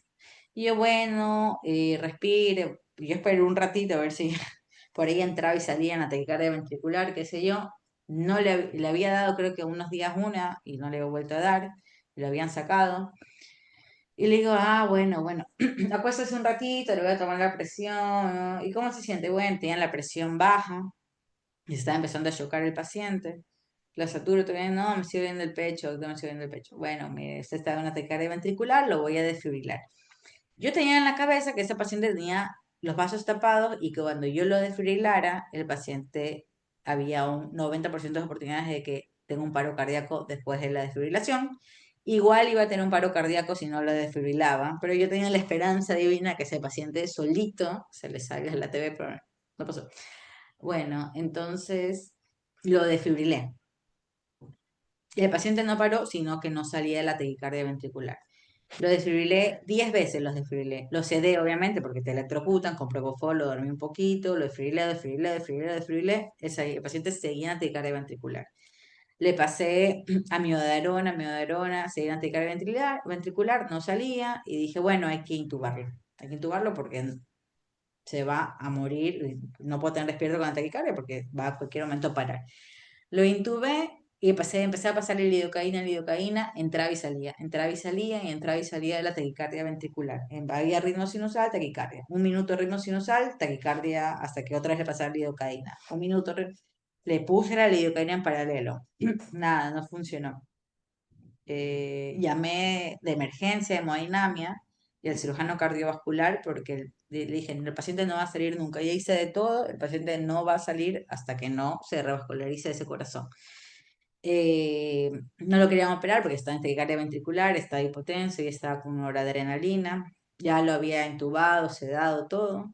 Y yo, bueno, respire. Y yo esperé un ratito a ver si por ahí entraba y salía en la taquicardia ventricular, qué sé yo. No le había dado creo que unos días una y no le había vuelto a dar, lo habían sacado. Y le digo, ah, bueno, bueno, acuéstese un ratito, le voy a tomar la presión. ¿Y cómo se siente? Bueno, tenía la presión baja y se estaba empezando a chocar el paciente. La saturo todavía, no, me sigue viendo el pecho, doctor, me sigue viendo el pecho. Bueno, mire, usted está en una taquicardia ventricular, lo voy a desfibrilar. Yo tenía en la cabeza que ese paciente tenía los vasos tapados y que cuando yo lo desfibrilara, el paciente había un 90% de oportunidades de que tenga un paro cardíaco después de la desfibrilación. Igual iba a tener un paro cardíaco si no lo desfibrilaba, pero yo tenía la esperanza divina que ese paciente solito se le salga la TV, pero no pasó. Bueno, entonces lo desfibrilé. Y el paciente no paró, sino que no salía de la taquicardia ventricular. Lo desfibrilé 10 veces, los desfibrilé. Lo sedé, obviamente, porque te electrocutan, con propofol, lo dormí un poquito, lo desfibrilé. El paciente seguía en taquicardia ventricular. Le pasé amiodarona, seguía en taquicardia ventricular, no salía, y dije, bueno, hay que intubarlo. Hay que intubarlo porque se va a morir, no puede tener despierto con la taquicardia porque va a cualquier momento a parar. Lo intubé Y empecé a pasar lidocaína, entraba y salía, y entraba y salía de la taquicardia ventricular. Había ritmo sinusal, taquicardia. Un minuto de ritmo sinusal, taquicardia, hasta que otra vez le pasaba lidocaína. Un minuto, le puse la lidocaína en paralelo. Nada, no funcionó. Llamé de emergencia, de hemodinamia, y al cirujano cardiovascular porque le dije, el paciente no va a salir nunca. Ya hice de todo, el paciente no va a salir hasta que no se revascularice ese corazón. No lo querían operar porque estaba en taquicardia ventricular, estaba hipotenso y estaba con una hora de adrenalina. Ya lo había intubado, sedado, todo.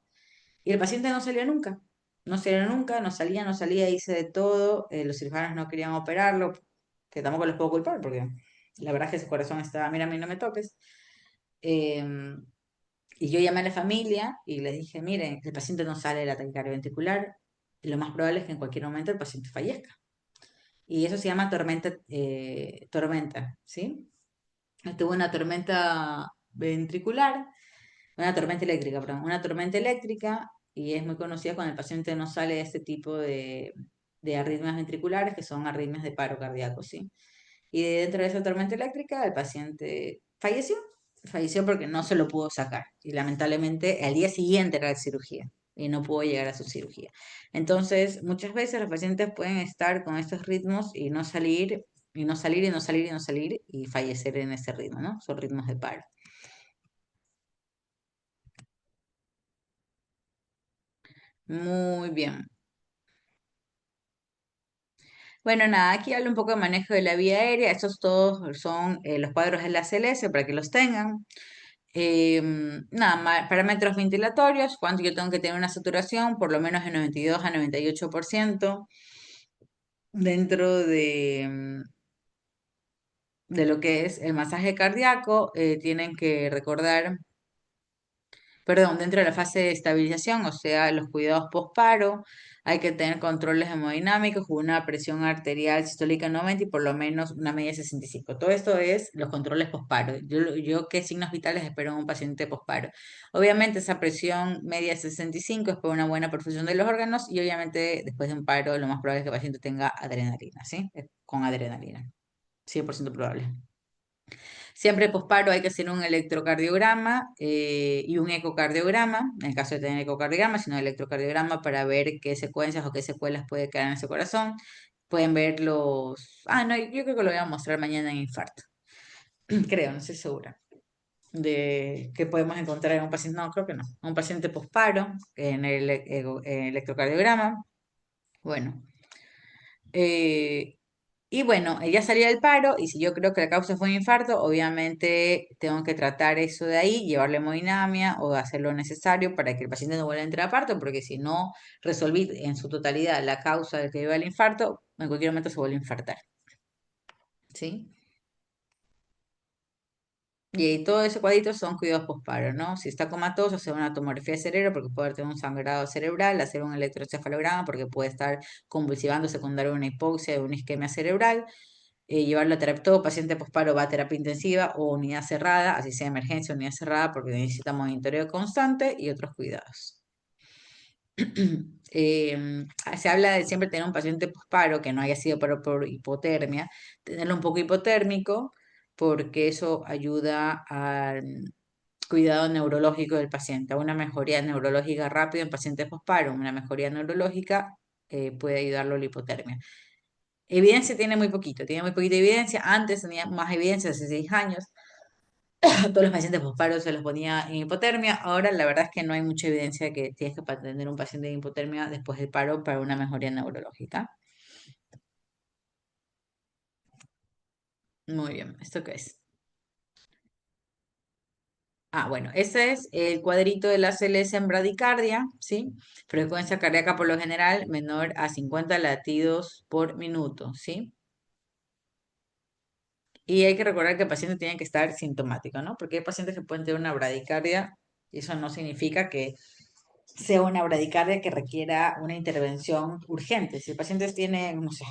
Y el paciente no salió nunca. No salió nunca, no salía, hice de todo. Los cirujanos no querían operarlo, que tampoco les puedo culpar porque la verdad es que su corazón estaba, mira, a mí no me toques. Eh, y yo llamé a la familia y les dije, miren, el paciente no sale de la taquicardia ventricular. Y lo más probable es que en cualquier momento el paciente fallezca. Y eso se llama tormenta, ¿sí? Tuvo una tormenta ventricular, una tormenta eléctrica, perdón, una tormenta eléctrica y es muy conocida cuando el paciente no sale de este tipo de arritmias ventriculares, que son arritmias de paro cardíaco, ¿sí? Y dentro de esa tormenta eléctrica el paciente falleció porque no se lo pudo sacar y lamentablemente al día siguiente era la cirugía y no pudo llegar a su cirugía. Entonces, muchas veces los pacientes pueden estar con estos ritmos y no salir, y no salir, y no salir, y no salir, y fallecer en ese ritmo, ¿no? Son ritmos de paro. Muy bien. Bueno, nada, aquí hablo un poco de manejo de la vía aérea. Estos todos son los cuadros de la CLS para que los tengan. Nada, parámetros ventilatorios, cuánto yo tengo que tener una saturación, por lo menos de 92 a 98% dentro de lo que es el masaje cardíaco. Tienen que recordar, perdón, dentro de la fase de estabilización, o sea, los cuidados postparo, hay que tener controles hemodinámicos con una presión arterial sistólica 90 y por lo menos una media de 65. Todo esto es los controles postparo. Yo qué signos vitales espero en un paciente postparo. Obviamente esa presión media de 65 es por una buena perfusión de los órganos y obviamente después de un paro lo más probable es que el paciente tenga adrenalina, ¿sí? Con adrenalina, 100% probable. Siempre posparo hay que hacer un electrocardiograma y un ecocardiograma, en el caso de tener ecocardiograma, sino electrocardiograma para ver qué secuencias o qué secuelas puede quedar en ese corazón. Pueden ver los... Ah, no, yo creo que lo voy a mostrar mañana en infarto. Creo, no estoy segura. De qué podemos encontrar en un paciente. No, creo que no. Un paciente posparo en el electrocardiograma. Bueno. Eh, y bueno, ella salía del paro y si yo creo que la causa fue un infarto, obviamente tengo que tratar eso de ahí, llevarle hemodinamia o hacer lo necesario para que el paciente no vuelva a entrar a parto, porque si no resolví en su totalidad la causa del que lleva el infarto, en cualquier momento se vuelve a infartar. ¿Sí? Y todo ese cuadrito son cuidados postparo, ¿no? Si está comatoso, hacer una tomografía de cerebro porque puede tener un sangrado cerebral, hacer un electroencefalograma porque puede estar convulsivando secundario a una hipoxia o una isquemia cerebral, llevarlo a terapia. Todo paciente postparo va a terapia intensiva o unidad cerrada, así sea emergencia, unidad cerrada, porque necesita monitoreo constante y otros cuidados. Se habla de siempre tener un paciente posparo que no haya sido paro por hipotermia, tenerlo un poco hipotérmico, porque eso ayuda al cuidado neurológico del paciente, a una mejoría neurológica rápida en pacientes posparo, una mejoría neurológica puede ayudarlo a la hipotermia. Evidencia tiene muy poquita evidencia. Antes tenía más evidencia, hace 6 años. Todos los pacientes posparo se los ponía en hipotermia. Ahora la verdad es que no hay mucha evidencia de que tienes que atender un paciente en hipotermia después del paro para una mejoría neurológica. Muy bien, ¿esto qué es? Ah, bueno, ese es el cuadrito de la CLS en bradicardia, ¿sí? Frecuencia cardíaca por lo general menor a 50 latidos por minuto, ¿sí? Y hay que recordar que el paciente tiene que estar sintomático, ¿no? Porque hay pacientes que pueden tener una bradicardia y eso no significa que sea una bradicardia que requiera una intervención urgente. Si el paciente tiene, no sé,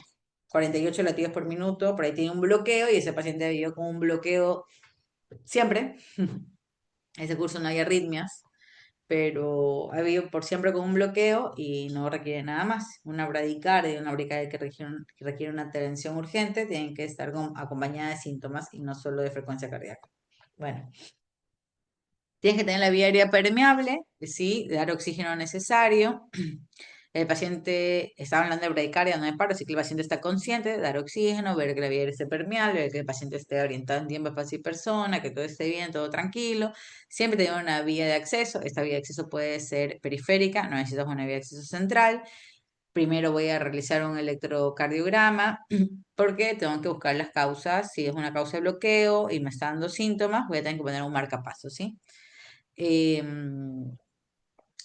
48 latidos por minuto, por ahí tiene un bloqueo y ese paciente vivió con un bloqueo siempre, ese curso no hay arritmias, pero ha habido por siempre con un bloqueo y no requiere nada más. Una bradicardia que requiere una intervención urgente, tienen que estar acompañada de síntomas y no solo de frecuencia cardíaca. Bueno, tienes que tener la vía aérea permeable, ¿sí? Dar oxígeno necesario. El paciente, estaba hablando de bradicardia, no de paro, así que el paciente está consciente, dar oxígeno, ver que la vía aérea esté permeable, ver que el paciente esté orientado en tiempo, espacio y persona, que todo esté bien, todo tranquilo. Siempre tener una vía de acceso. Esta vía de acceso puede ser periférica, no necesitas una vía de acceso central. Primero voy a realizar un electrocardiograma porque tengo que buscar las causas. Si es una causa de bloqueo y me está dando síntomas, voy a tener que poner un marcapasos, ¿sí?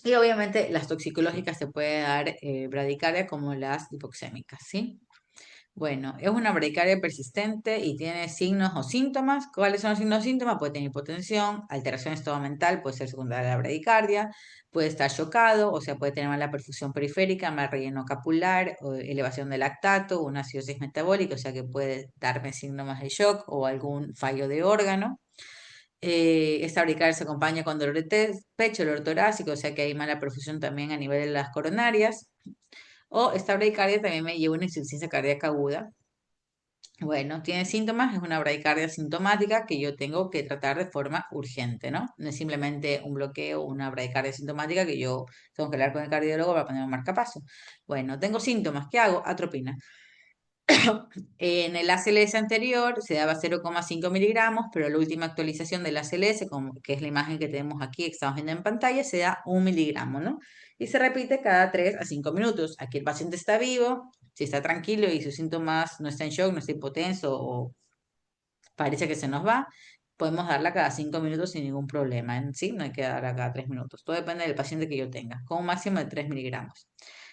Y obviamente las toxicológicas se puede dar bradicardia como las hipoxémicas, ¿sí? Bueno, es una bradicardia persistente y tiene signos o síntomas. ¿Cuáles son los signos o síntomas? Puede tener hipotensión, alteración de estado mental, puede ser secundaria a la bradicardia, puede estar chocado, o sea, puede tener mala perfusión periférica, mal relleno capular, o elevación de lactato, una acidosis metabólica, o sea, que puede darme síntomas de shock o algún fallo de órgano. Esta bradicardia se acompaña con dolor de pecho, dolor torácico, o sea que hay mala perfusión también a nivel de las coronarias. O esta bradicardia también me lleva a una insuficiencia cardíaca aguda. Bueno, tiene síntomas, es una bradicardia sintomática que yo tengo que tratar de forma urgente, ¿no? No es simplemente un bloqueo, una bradicardia sintomática que yo tengo que hablar con el cardiólogo para poner un marcapaso. Bueno, tengo síntomas, ¿qué hago? Atropina. En el ACLS anterior se daba 0,5 miligramos, pero la última actualización del ACLS, que es la imagen que tenemos aquí, que estamos viendo en pantalla, se da 1 miligramo, ¿no? Y se repite cada 3 a 5 minutos. Aquí el paciente está vivo, si está tranquilo y sus síntomas no está en shock, no está hipotenso o parece que se nos va, podemos darla cada 5 minutos sin ningún problema, ¿sí? No hay que darla cada 3 minutos. Todo depende del paciente que yo tenga, con un máximo de 3 miligramos.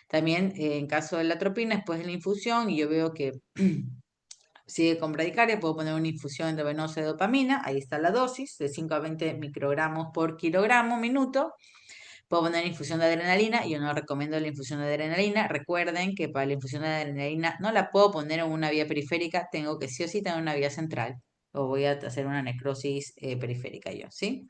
También en caso de la atropina, después de la infusión, y yo veo que sigue con bradicardia, puedo poner una infusión endovenosa de dopamina, ahí está la dosis, de 5 a 20 microgramos por kilogramo minuto. Puedo poner infusión de adrenalina, yo no recomiendo la infusión de adrenalina. Recuerden que para la infusión de adrenalina no la puedo poner en una vía periférica, tengo que sí o sí tener una vía central, o voy a hacer una necrosis periférica yo, ¿sí?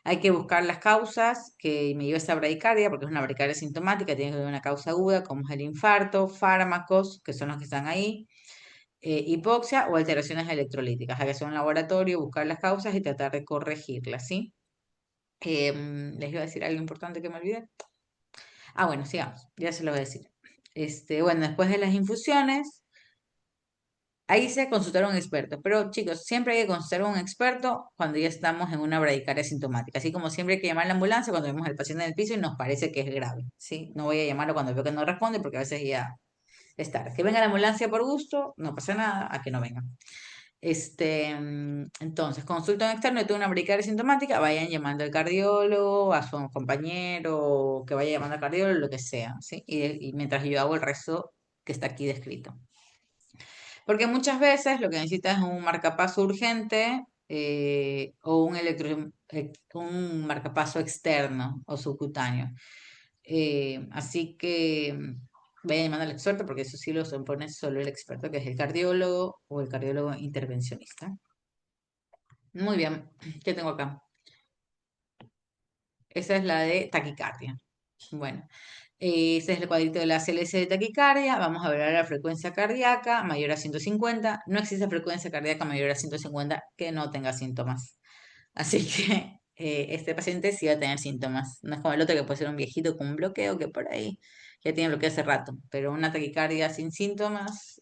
Hay que buscar las causas que me lleva a esta bradicardia, porque es una bradicardia sintomática, tiene que haber una causa aguda, como es el infarto, fármacos, que son los que están ahí, hipoxia o alteraciones electrolíticas. Hay que hacer un laboratorio, buscar las causas y tratar de corregirlas, ¿sí? Les iba a decir algo importante que me olvidé. Ah, bueno, sigamos, ya se lo voy a decir. Bueno, después de las infusiones, ahí se consultar a un experto. Pero chicos, siempre hay que consultar a un experto cuando ya estamos en una bradicardia sintomática. Así como siempre hay que llamar a la ambulancia cuando vemos al paciente en el piso y nos parece que es grave, ¿sí? No voy a llamarlo cuando veo que no responde porque a veces ya es tarde. Que venga la ambulancia por gusto, no pasa nada, a que no venga. Entonces, consulta a un externo y tuvo una bradicardia sintomática, vayan llamando al cardiólogo, a su compañero, que vaya llamando al cardiólogo, lo que sea, ¿sí? Y mientras yo hago el resto que está aquí descrito. Porque muchas veces lo que necesitas es un marcapaso urgente o un marcapaso externo o subcutáneo. Así que vayan llamando al experto porque eso sí lo pone solo el experto, que es el cardiólogo o el cardiólogo intervencionista. Muy bien, ¿qué tengo acá? Esa es la de taquicardia. Bueno, ese es el cuadrito de la CLS de taquicardia. Vamos a ver la frecuencia cardíaca mayor a 150. No existe frecuencia cardíaca mayor a 150 que no tenga síntomas. Así que este paciente sí va a tener síntomas. No es como el otro que puede ser un viejito con un bloqueo que por ahí ya tiene bloqueo hace rato. Pero una taquicardia sin síntomas,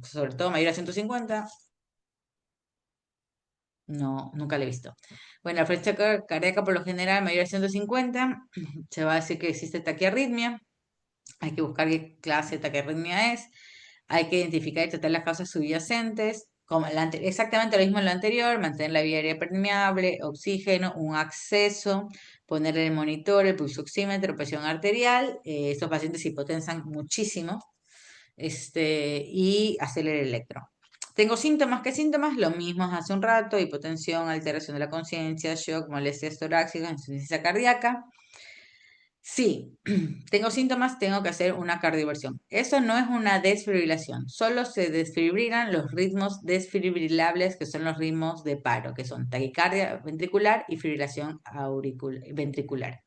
sobre todo mayor a 150, no, nunca la he visto. Bueno, la frecuencia cardíaca por lo general mayor a 150, se va a decir que existe taquiarritmia. Hay que buscar qué clase de taquiarritmia es. Hay que identificar y tratar las causas subyacentes. Como exactamente lo mismo en lo anterior, mantener la vía aérea permeable, oxígeno, un acceso, poner el monitor, el pulso oxímetro, presión arterial. Estos pacientes hipotensan muchísimo y hacer el electro. Tengo síntomas, ¿qué síntomas? Lo mismo hace un rato, hipotensión, alteración de la conciencia, shock, molestias torácicas, insuficiencia cardíaca. Sí, tengo síntomas, tengo que hacer una cardioversión. Eso no es una desfibrilación, solo se desfibrilan los ritmos desfibrilables, que son los ritmos de paro, que son taquicardia ventricular y fibrilación ventricular.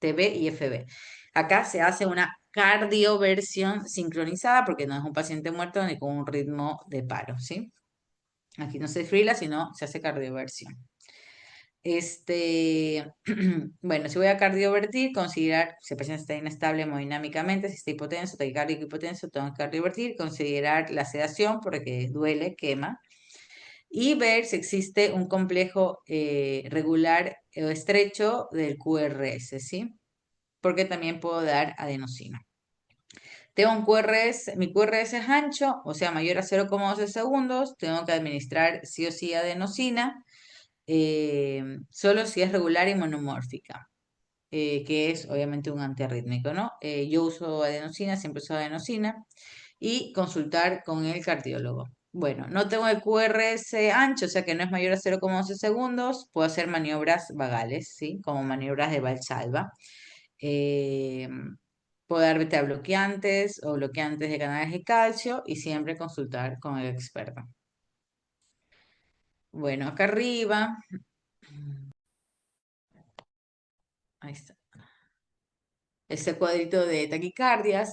TB y FB. Acá se hace una cardioversión sincronizada porque no es un paciente muerto ni con un ritmo de paro, ¿sí? Aquí no se desfibra, sino se hace cardioversión. Bueno, si voy a cardiovertir, considerar si el paciente está inestable hemodinámicamente, si está hipotenso, taquicárdico, hipotenso, tengo que cardiovertir, considerar la sedación porque duele, quema, y ver si existe un complejo regular o estrecho del QRS, ¿sí? Porque también puedo dar adenosina. Tengo un QRS, mi QRS es ancho, o sea, mayor a 0,12 segundos, tengo que administrar sí o sí adenosina, solo si es regular y monomórfica, que es obviamente un antiarrítmico, ¿no? Yo uso adenosina, siempre uso adenosina, y consultar con el cardiólogo. Bueno, no tengo el QRS ancho, o sea que no es mayor a 0,11 segundos, puedo hacer maniobras vagales, ¿sí? Como maniobras de Valsalva. Eh, Puedo dar beta bloqueantes o bloqueantes de canales de calcio y siempre consultar con el experto. Bueno, acá arriba, ahí está. Ese cuadrito de taquicardias,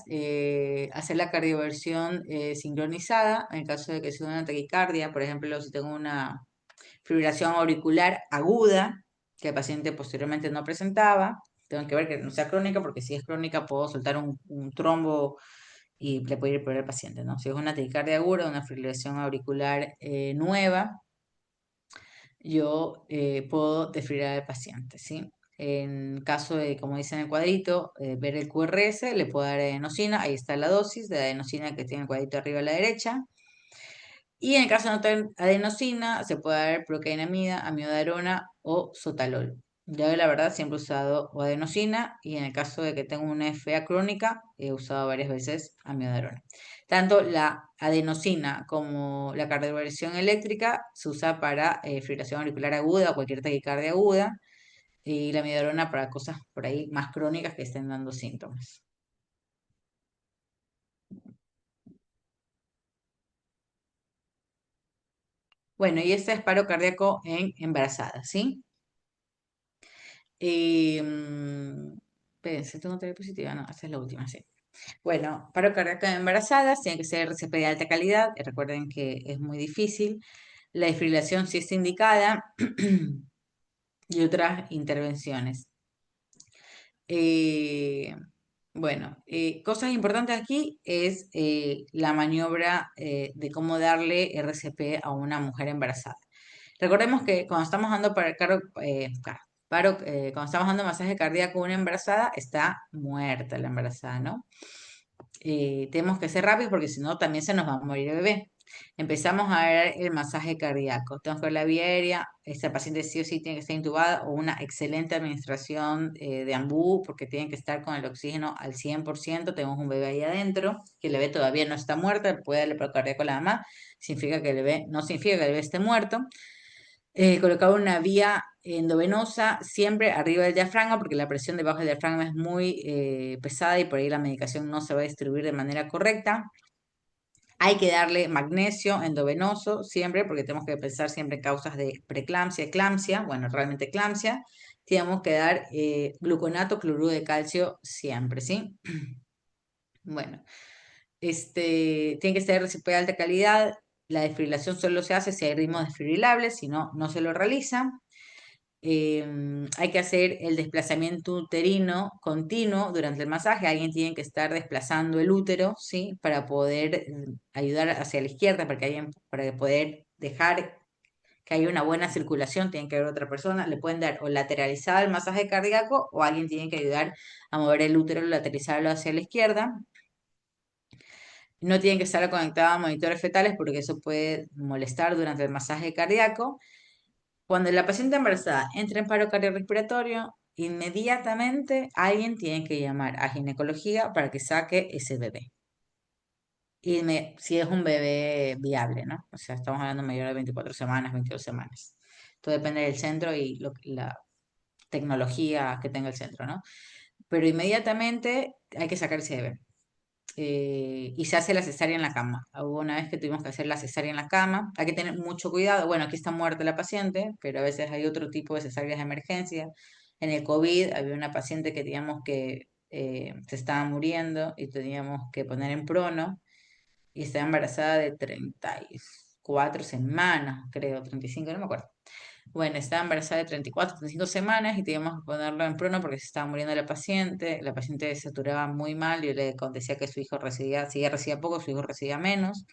hacer la cardioversión sincronizada en caso de que sea una taquicardia, por ejemplo, si tengo una fibrilación auricular aguda que el paciente posteriormente no presentaba, tengo que ver que no sea crónica, porque si es crónica puedo soltar un trombo y le puede ir peor al paciente, ¿no? Si es una taquicardia aguda, una fibrilación auricular nueva, yo puedo desfibrilar al paciente, ¿sí? En caso de, como dice en el cuadrito, ver el QRS, le puedo dar adenosina, ahí está la dosis de adenosina que tiene el cuadrito arriba a la derecha. Y en el caso de no tener adenosina, se puede dar procainamida, amiodarona o sotalol. Yo la verdad siempre he usado o adenosina y en el caso de que tenga una FA crónica, he usado varias veces amiodarona. Tanto la adenosina como la cardioversión eléctrica se usa para fibrilación auricular aguda o cualquier taquicardia aguda y la amiodarona para cosas por ahí más crónicas que estén dando síntomas. Bueno, y este es paro cardíaco en embarazada, ¿sí? Espérense, tengo otra diapositiva, no, esta es la última, sí. Bueno, paro cardíaco en embarazadas, tiene que ser RCP de alta calidad, recuerden que es muy difícil. La desfibrilación sí está indicada y otras intervenciones. Eh, bueno, cosas importantes aquí es la maniobra de cómo darle RCP a una mujer embarazada. Recordemos que cuando estamos dando cuando estamos dando masaje cardíaco a una embarazada, está muerta la embarazada, ¿no? Tenemos que ser rápidos porque si no también se nos va a morir el bebé. Empezamos a ver el masaje cardíaco. Tenemos que ver la vía aérea. Esta paciente sí o sí tiene que estar intubada o una excelente administración de ambú porque tiene que estar con el oxígeno al 100%. Tenemos un bebé ahí adentro, que el bebé todavía no está muerto, puede darle paro cardíaco a la mamá. Significa que el bebé, no significa que el bebé esté muerto. Colocar una vía endovenosa siempre arriba del diafragma porque la presión debajo del diafragma es muy pesada y por ahí la medicación no se va a distribuir de manera correcta. Hay que darle magnesio endovenoso siempre porque tenemos que pensar siempre en causas de preeclampsia, eclampsia, bueno, realmente eclampsia. Tenemos que dar gluconato, cloruro de calcio siempre, ¿sí? Bueno, tiene que ser recipiente de alta calidad. La desfibrilación solo se hace si hay ritmos desfibrilables, si no, no se lo realiza. Hay que hacer el desplazamiento uterino continuo durante el masaje. Alguien tiene que estar desplazando el útero, ¿sí? Para poder ayudar hacia la izquierda, para poder dejar que haya una buena circulación, tiene que haber otra persona. Le pueden dar o lateralizado el masaje cardíaco o alguien tiene que ayudar a mover el útero, lateralizarlo hacia la izquierda. No tienen que estar conectados a monitores fetales porque eso puede molestar durante el masaje cardíaco. Cuando la paciente embarazada entra en paro cardiorrespiratorio, inmediatamente alguien tiene que llamar a ginecología para que saque ese bebé. Si es un bebé viable, ¿no? O sea, estamos hablando mayor de 24 semanas, 22 semanas. Todo depende del centro y la tecnología que tenga el centro, ¿no? Pero inmediatamente hay que sacar ese bebé. Y se hace la cesárea en la cama. Hubo una vez que tuvimos que hacer la cesárea en la cama. Hay que tener mucho cuidado. Bueno, aquí está muerta la paciente, pero a veces hay otro tipo de cesáreas de emergencia En el COVID había una paciente que teníamos que se estaba muriendo y teníamos que poner en prono y estaba embarazada de 34 semanas, creo, 35, no me acuerdo. Bueno, estaba embarazada de 34, 35 semanas y teníamos que ponerlo en prono porque se estaba muriendo la paciente se saturaba muy mal, yo le decía que su hijo recibía, si ella recibía poco, su hijo recibía menos.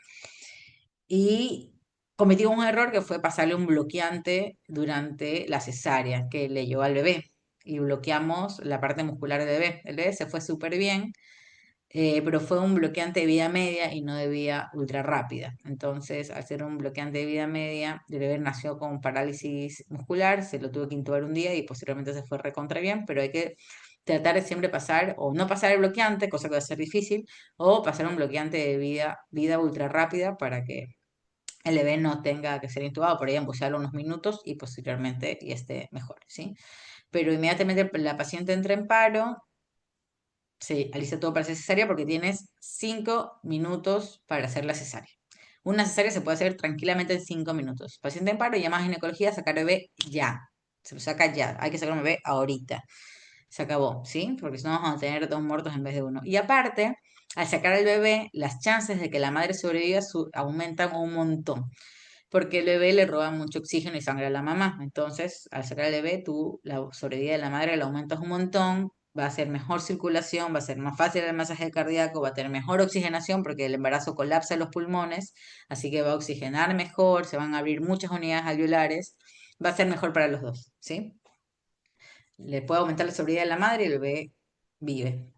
Y cometimos un error que fue pasarle un bloqueante durante la cesárea que le llevó al bebé. Y bloqueamos la parte muscular del bebé. El bebé se fue súper bien, pero fue un bloqueante de vida media y no de vida ultra rápida. Entonces, al ser un bloqueante de vida media, el bebé nació con parálisis muscular, se lo tuvo que intubar un día y posteriormente se fue recontra bien, pero hay que tratar de siempre pasar, o no pasar el bloqueante, cosa que va a ser difícil, o pasar un bloqueante de vida ultra rápida para que el bebé no tenga que ser intubado, por ahí embucearlo unos minutos y posteriormente y esté mejor, ¿sí? Pero inmediatamente la paciente entra en paro, se alista todo para hacer cesárea porque tienes 5 minutos para hacer la cesárea. Una cesárea se puede hacer tranquilamente en 5 minutos. Paciente en paro, llamas a ginecología, sacar bebé ya. Se lo saca ya. Hay que sacar un bebé ahorita. Se acabó, ¿sí? Porque si no vamos a tener dos muertos en vez de uno. Y aparte, al sacar al bebé, las chances de que la madre sobreviva aumentan un montón porque el bebé le roba mucho oxígeno y sangre a la mamá. Entonces, al sacar al bebé, tú la sobrevida de la madre la aumentas un montón, va a ser mejor circulación, va a ser más fácil el masaje cardíaco, va a tener mejor oxigenación porque el embarazo colapsa los pulmones, así que va a oxigenar mejor, se van a abrir muchas unidades alveolares, va a ser mejor para los dos, ¿sí? Le puede aumentar la sobrevida de la madre y el bebé vive.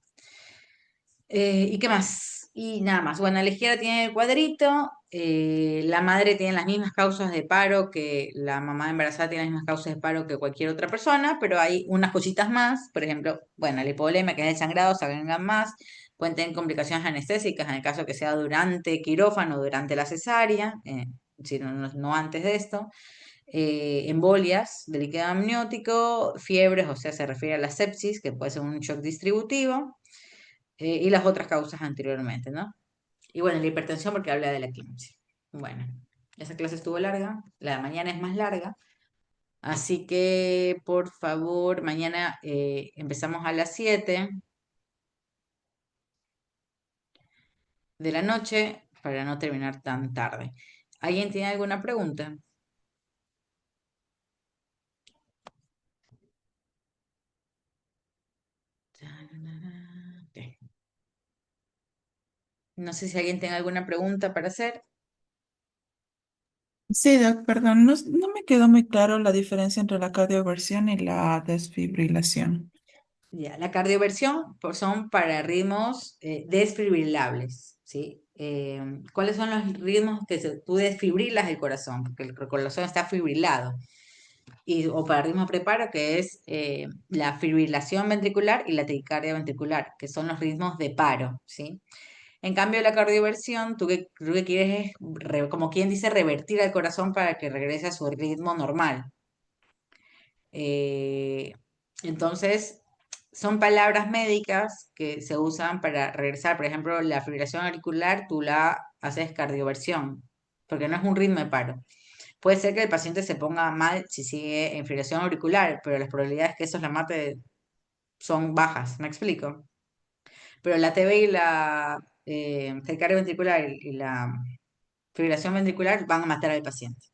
¿Y qué más? Y nada más. Bueno, la izquierda tiene el cuadrito, la madre tiene las mismas causas de paro que la mamá embarazada tiene las mismas causas de paro que cualquier otra persona, pero hay unas cositas más, por ejemplo, bueno, la hipovolemia, que es el sangrado, se agregan más, pueden tener complicaciones anestésicas en el caso que sea durante quirófano, durante la cesárea, si no antes de esto, embolias de líquido amniótico, fiebres, o sea, se refiere a la sepsis, que puede ser un shock distributivo y las otras causas anteriormente, ¿no? Y bueno, la hipertensión porque habla de la eclampsia. Bueno, esa clase estuvo larga, la de mañana es más larga, así que por favor, mañana empezamos a las 7 de la noche para no terminar tan tarde. ¿Alguien tiene alguna pregunta? Ok. No sé si alguien tiene alguna pregunta para hacer. Sí, Doc, perdón, no me quedó muy claro la diferencia entre la cardioversión y la desfibrilación. Ya, la cardioversión son para ritmos desfibrilables, ¿sí? ¿Cuáles son los ritmos que tú desfibrilas el corazón? Porque el corazón está fibrilado. O para ritmo preparo, que es la fibrilación ventricular y la taquicardia ventricular, que son los ritmos de paro, ¿sí? En cambio, la cardioversión, tú que quieres es, como quien dice, revertir al corazón para que regrese a su ritmo normal. Eh, entonces, son palabras médicas que se usan para regresar. Por ejemplo, la fibrilación auricular, tú la haces cardioversión, porque no es un ritmo de paro. Puede ser que el paciente se ponga mal si sigue en fibrilación auricular, pero las probabilidades que eso la mate son bajas, ¿me explico? Pero la TB y la taquicardia ventricular y la fibrilación ventricular van a matar al paciente.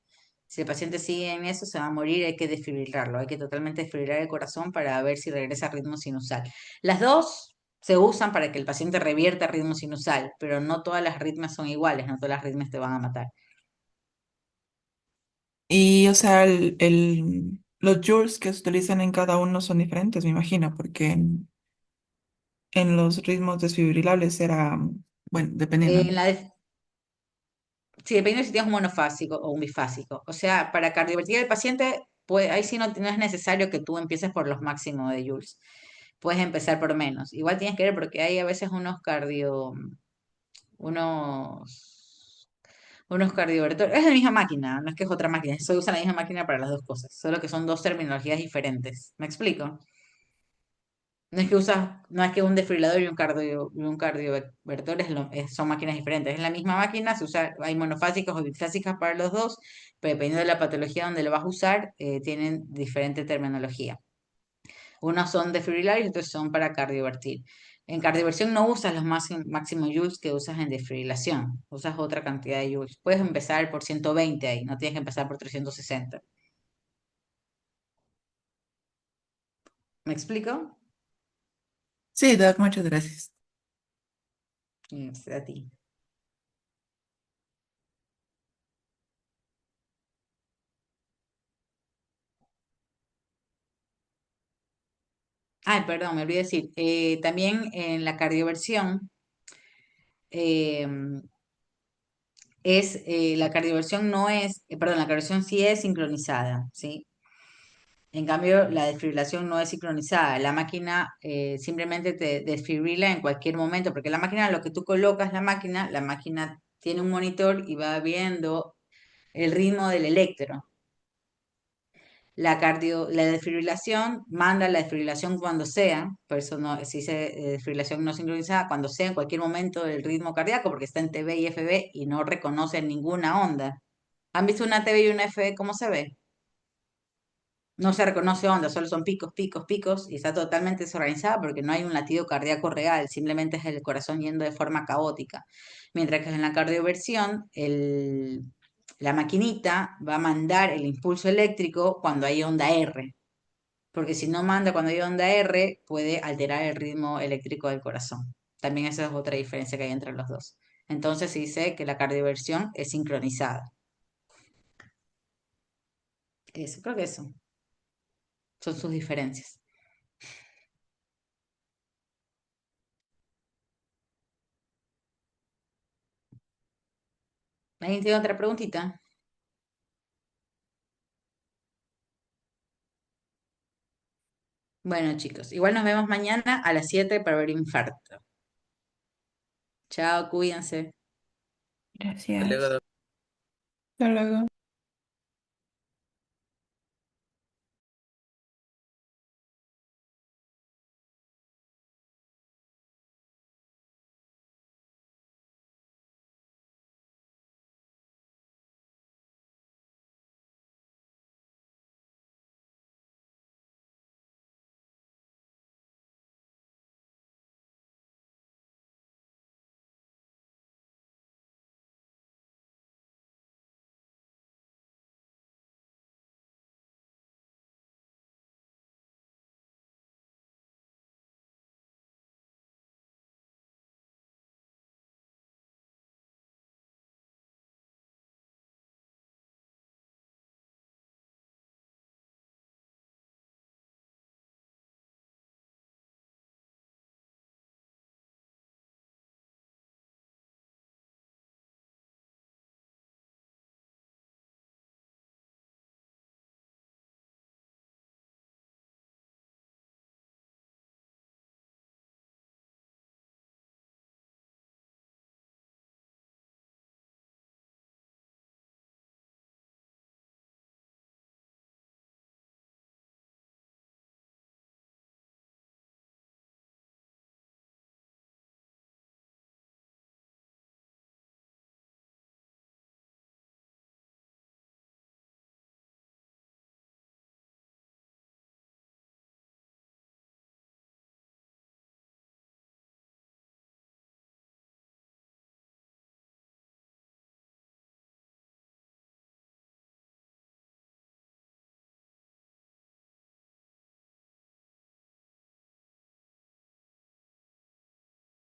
Si el paciente sigue en eso, se va a morir, hay que desfibrilarlo, hay que totalmente desfibrilar el corazón para ver si regresa a ritmo sinusal. Las dos se usan para que el paciente revierta a ritmo sinusal, pero no todas las arritmias son iguales, no todas las arritmias te van a matar. Y, o sea, los joules que se utilizan en cada uno son diferentes, me imagino, porque en los ritmos desfibrilables era, bueno, dependiendo, En ¿no? la de- sí, depende de si tienes un monofásico o un bifásico. O sea, para cardiovertir al paciente, pues, ahí sí no es necesario que tú empieces por los máximos de joules. Puedes empezar por menos. Igual tienes que ver porque hay a veces unos cardiovertores. Es la misma máquina, no es que es otra máquina. Se usa la misma máquina para las dos cosas, solo que son dos terminologías diferentes. ¿Me explico? No es que un desfibrilador y un cardiovertor son máquinas diferentes. Es la misma máquina, hay monofásicas o bifásicas para los dos, pero dependiendo de la patología donde lo vas a usar, tienen diferente terminología. Unos son desfibriladores y otros son para cardiovertir. En cardioversión no usas los máximos joules que usas en desfibrilación, usas otra cantidad de joules. Puedes empezar por 120 ahí, no tienes que empezar por 360. ¿Me explico? Sí, Doc, muchas gracias. A ti. Ay, perdón, me olvidé decir. También en la cardioversión eh, la cardioversión no es, perdón, la cardioversión sí es sincronizada, ¿sí? En cambio, la desfibrilación no es sincronizada. La máquina simplemente te desfibrila en cualquier momento, porque la máquina, lo que tú colocas la máquina tiene un monitor y va viendo el ritmo del electro. La desfibrilación manda la desfibrilación cuando sea, por eso no, se dice desfibrilación no sincronizada, cuando sea en cualquier momento del ritmo cardíaco, porque está en TB y FB y no reconoce ninguna onda. ¿Han visto una TB y una FB cómo se ve? No se reconoce onda, solo son picos, picos, picos, y está totalmente desorganizada porque no hay un latido cardíaco real, simplemente es el corazón yendo de forma caótica. Mientras que en la cardioversión, la maquinita va a mandar el impulso eléctrico cuando hay onda R, porque si no manda cuando hay onda R, puede alterar el ritmo eléctrico del corazón. También esa es otra diferencia que hay entre los dos. Entonces se dice que la cardioversión es sincronizada. Eso, creo que eso son sus diferencias. ¿Alguien tiene otra preguntita? Bueno, chicos, igual nos vemos mañana a las 7 para ver infarto. Chao, cuídense. Gracias. Hasta luego. Hasta luego.